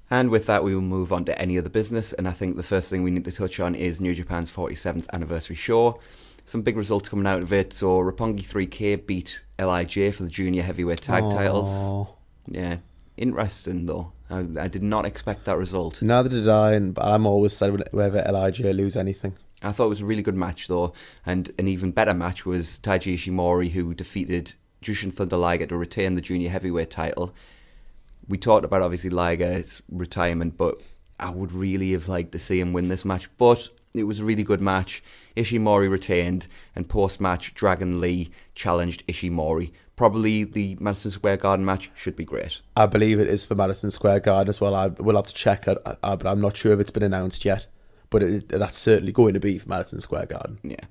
And with that, we will move on to any other business, and I think the first thing we need to touch on is New Japan's 47th anniversary show. Some big results coming out of it. So Roppongi 3K beat LIJ for the junior heavyweight tag titles. Yeah, interesting though. I did not expect that result. Neither did I, and I'm always sad whenever LIJ lose anything. I thought it was a really good match though, and an even better match was Taiji Ishimori, who defeated Jushin Thunder Liger to retain the junior heavyweight title. We talked about, obviously, Liger's retirement, but I would really have liked to see him win this match. But it was a really good match. Ishimori retained, and post-match, Dragon Lee challenged Ishimori. Probably the Madison Square Garden match should be great. I believe it is for Madison Square Garden as well. I will have to check it, but I'm not sure if it's been announced yet. But that's certainly going to be for Madison Square Garden. Yeah.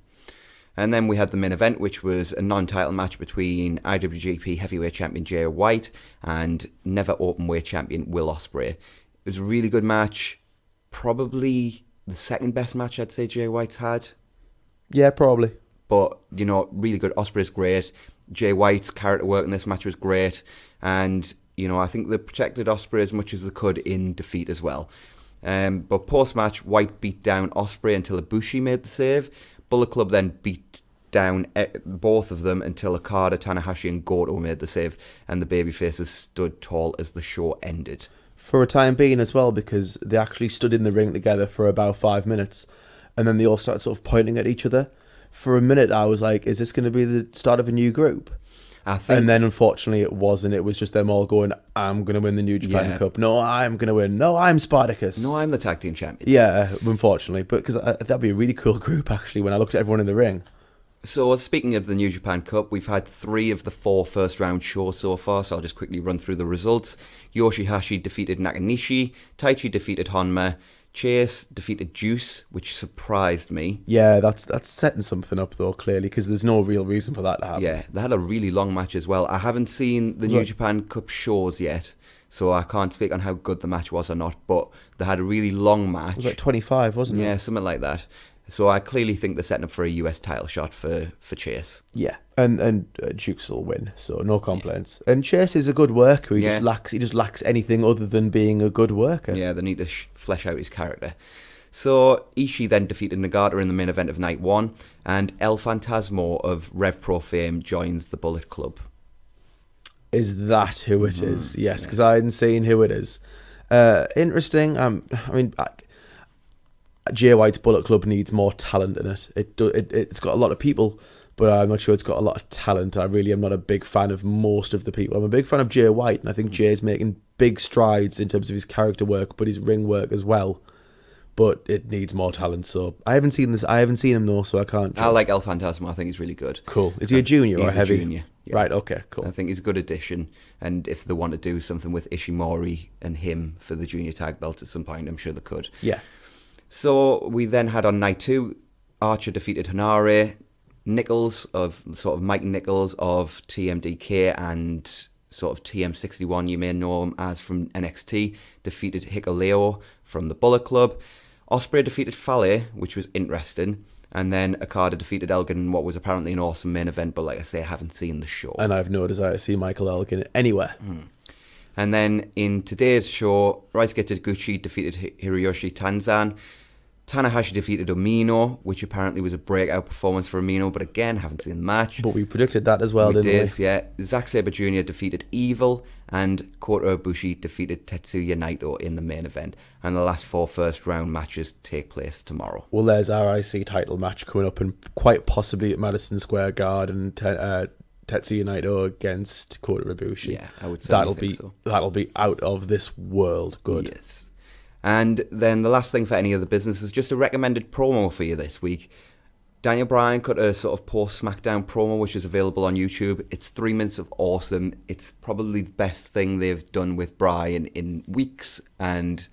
And then we had the main event, which was a non-title match between IWGP Heavyweight Champion Jay White and Never Openweight Champion Will Ospreay. It was a really good match. Probably the second best match I'd say Jay White's had. Yeah, probably. But, really good. Ospreay's great. Jay White's character work in this match was great. And, I think they protected Ospreay as much as they could in defeat as well. But post-match, White beat down Ospreay until Ibushi made the save. Bullet Club then beat down both of them until Okada, Tanahashi and Goto made the save, and the babyfaces stood tall as the show ended. For a time being as well, because they actually stood in the ring together for about 5 minutes, and then they all started sort of pointing at each other. For a minute I was like, is this going to be the start of a new group? And then unfortunately it wasn't. It was just them all going, I'm going to win the New Japan Cup. No, I'm going to win. No, I'm Spartacus. No, I'm the tag team champion. Yeah, unfortunately. But because that'd be a really cool group, actually, when I looked at everyone in the ring. So speaking of the New Japan Cup, we've had 3 of the 4 first round shows so far, so I'll just quickly run through the results. Yoshihashi defeated Nakanishi, Taichi defeated Honma, Chase defeated Juice, which surprised me. Yeah, that's setting something up though, clearly, because there's no real reason for that to happen. Yeah, they had a really long match as well. I haven't seen the New Japan Cup shows yet, so I can't speak on how good the match was or not, but they had a really long match. It was like 25, wasn't it? Yeah, something like that. So I clearly think they're setting up for a US title shot for Chase. Yeah, and Jukes will win, so no complaints. Yeah. And Chase is a good worker. He just lacks anything other than being a good worker. Yeah, they need to flesh out his character. So Ishii then defeated Nagata in the main event of night 1, and El Fantasmo of Rev Pro fame joins the Bullet Club. Is that who it is? Yes, because I hadn't seen who it is. Interesting. Jay White's Bullet Club needs more talent in it. It's got a lot of people, but I'm not sure it's got a lot of talent. I really am not a big fan of most of the people. I'm a big fan of Jay White, and I think Jay's making big strides in terms of his character work, but his ring work as well. But it needs more talent. So I haven't seen this. I haven't seen him though, so I can't judge. I like El Fantasma. I think he's really good. Cool. Is he a junior or a heavy? He's a junior. Yeah. Right. Okay. Cool. I think he's a good addition. And if they want to do something with Ishimori and him for the junior tag belt at some point, I'm sure they could. Yeah. So we then had on night 2, Archer defeated Hanare, Mike Nichols of TMDK and sort of TM61, you may know him as from NXT, defeated Hikuleo from the Bullet Club. Ospreay defeated Fale, which was interesting. And then Okada defeated Elgin in what was apparently an awesome main event, but like I say, I haven't seen the show. And I have no desire to see Michael Elgin anywhere. And then in today's show, Ryusuke Taguchi defeated Hiroyoshi Tanzan. Tanahashi defeated Omino, which apparently was a breakout performance for Omino, but again, haven't seen the match. But we predicted that as well, didn't we? Yeah. Zack Sabre Jr. defeated Evil, and Kota Ibushi defeated Tetsuya Naito in the main event. And the last 4 first-round matches take place tomorrow. Well, there's our IC title match coming up, and quite possibly at Madison Square Garden, Tetsuya Naito against Kota Ibushi. Yeah, I would certainly think so. That'll be out of this world good. Yes. And then the last thing for any of the business is just a recommended promo for you this week. Daniel Bryan cut a sort of post-SmackDown promo, which is available on YouTube. It's 3 minutes of awesome. It's probably the best thing they've done with Bryan in weeks, and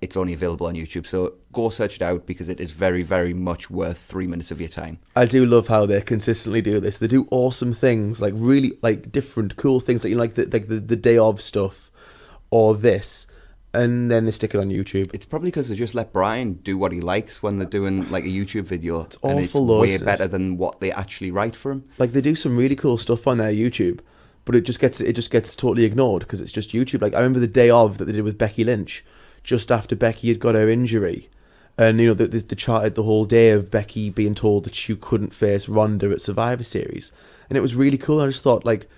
it's only available on YouTube. So go search it out because it is very, very much worth 3 minutes of your time. I do love how they consistently do this. They do awesome things, like really like different, cool things, like the day of stuff, or this. And then they stick it on YouTube. It's probably because they just let Bryan do what he likes when they're doing like a YouTube video. It's awful, and it's way better than what they actually write for him. Like they do some really cool stuff on their YouTube, but it just gets totally ignored because it's just YouTube. Like I remember the day of that they did with Becky Lynch, just after Becky had got her injury, and they charted the whole day of Becky being told that she couldn't face Ronda at Survivor Series, and it was really cool. I just thought like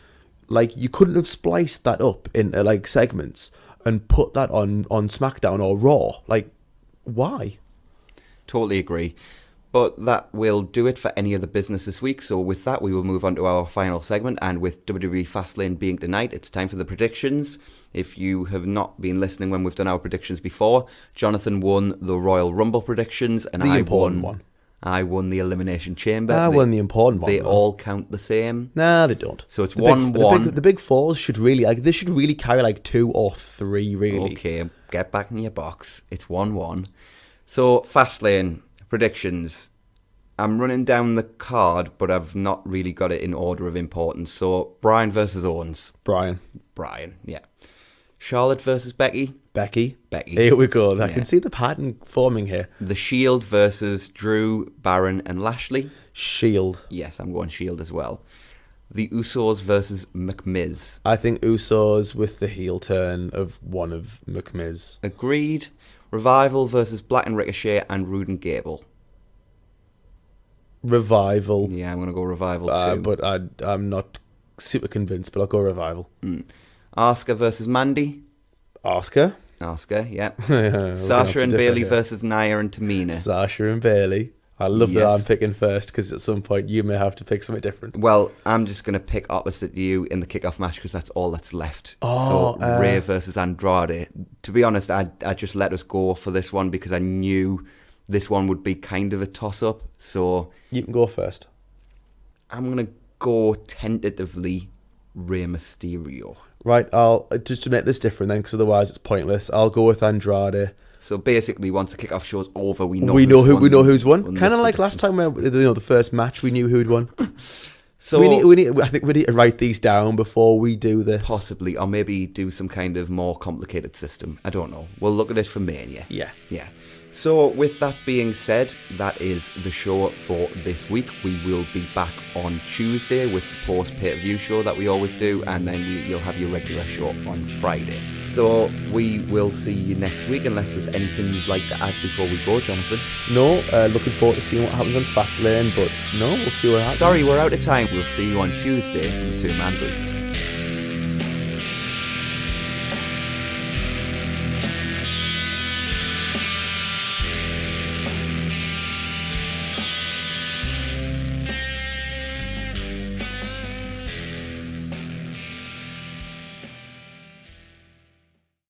you couldn't have spliced that up into like segments and put that on SmackDown or Raw. Like, why? Totally agree. But that will do it for any of the business this week. So with that, we will move on to our final segment. And with WWE Fastlane being tonight, it's time for the predictions. If you have not been listening when we've done our predictions before, Jonathan won the Royal Rumble predictions, and I won the Elimination Chamber. I won the important one. They all count the same. Nah, they don't. So it's 1-1. The big fours should really they should really carry like 2 or 3 really. Okay, get back in your box. It's 1-1. So Fastlane predictions. I'm running down the card, but I've not really got it in order of importance. So Bryan versus Owens. Bryan, yeah. Charlotte versus Becky. Becky. Here we go. I can see the pattern forming here. The Shield versus Drew, Baron, and Lashley. Shield. Yes, I'm going Shield as well. The Usos versus McMiz. I think Usos with the heel turn of one of McMiz. Agreed. Revival versus Black and Ricochet and Rude and Gable. Revival. Yeah, I'm going to go Revival too. But I'm not super convinced, but I'll go Revival. Asuka versus Mandy. Asuka, yeah. Sasha and Bailey versus Nia and Tamina. Sasha and Bailey. I love that I'm picking first because at some point you may have to pick something different. Well, I'm just going to pick opposite you in the kickoff match because that's all that's left. So Rhea versus Andrade. To be honest, I just let us go for this one because I knew this one would be kind of a toss-up. So you can go first. I'm going to go tentatively Rey Mysterio. Right, I'll just to make this different then, because otherwise it's pointless. I'll go with Andrade. So basically, once the kickoff show's over, we know who's won. Kind of like last time, where the first match, we knew who'd won. So I think we need to write these down before we do this. Possibly, or maybe do some kind of more complicated system. I don't know. We'll look at it from Mania. Yeah. So with that being said, that is the show for this week. We will be back on Tuesday with the post pay-per-view show that we always do, and then you'll have your regular show on Friday. So we will see you next week, unless there's anything you'd like to add before we go, Jonathan. No, looking forward to seeing what happens on Fastlane, but no, we'll see what happens. Sorry, we're out of time. We'll see you on Tuesday in the 2-Man Brief.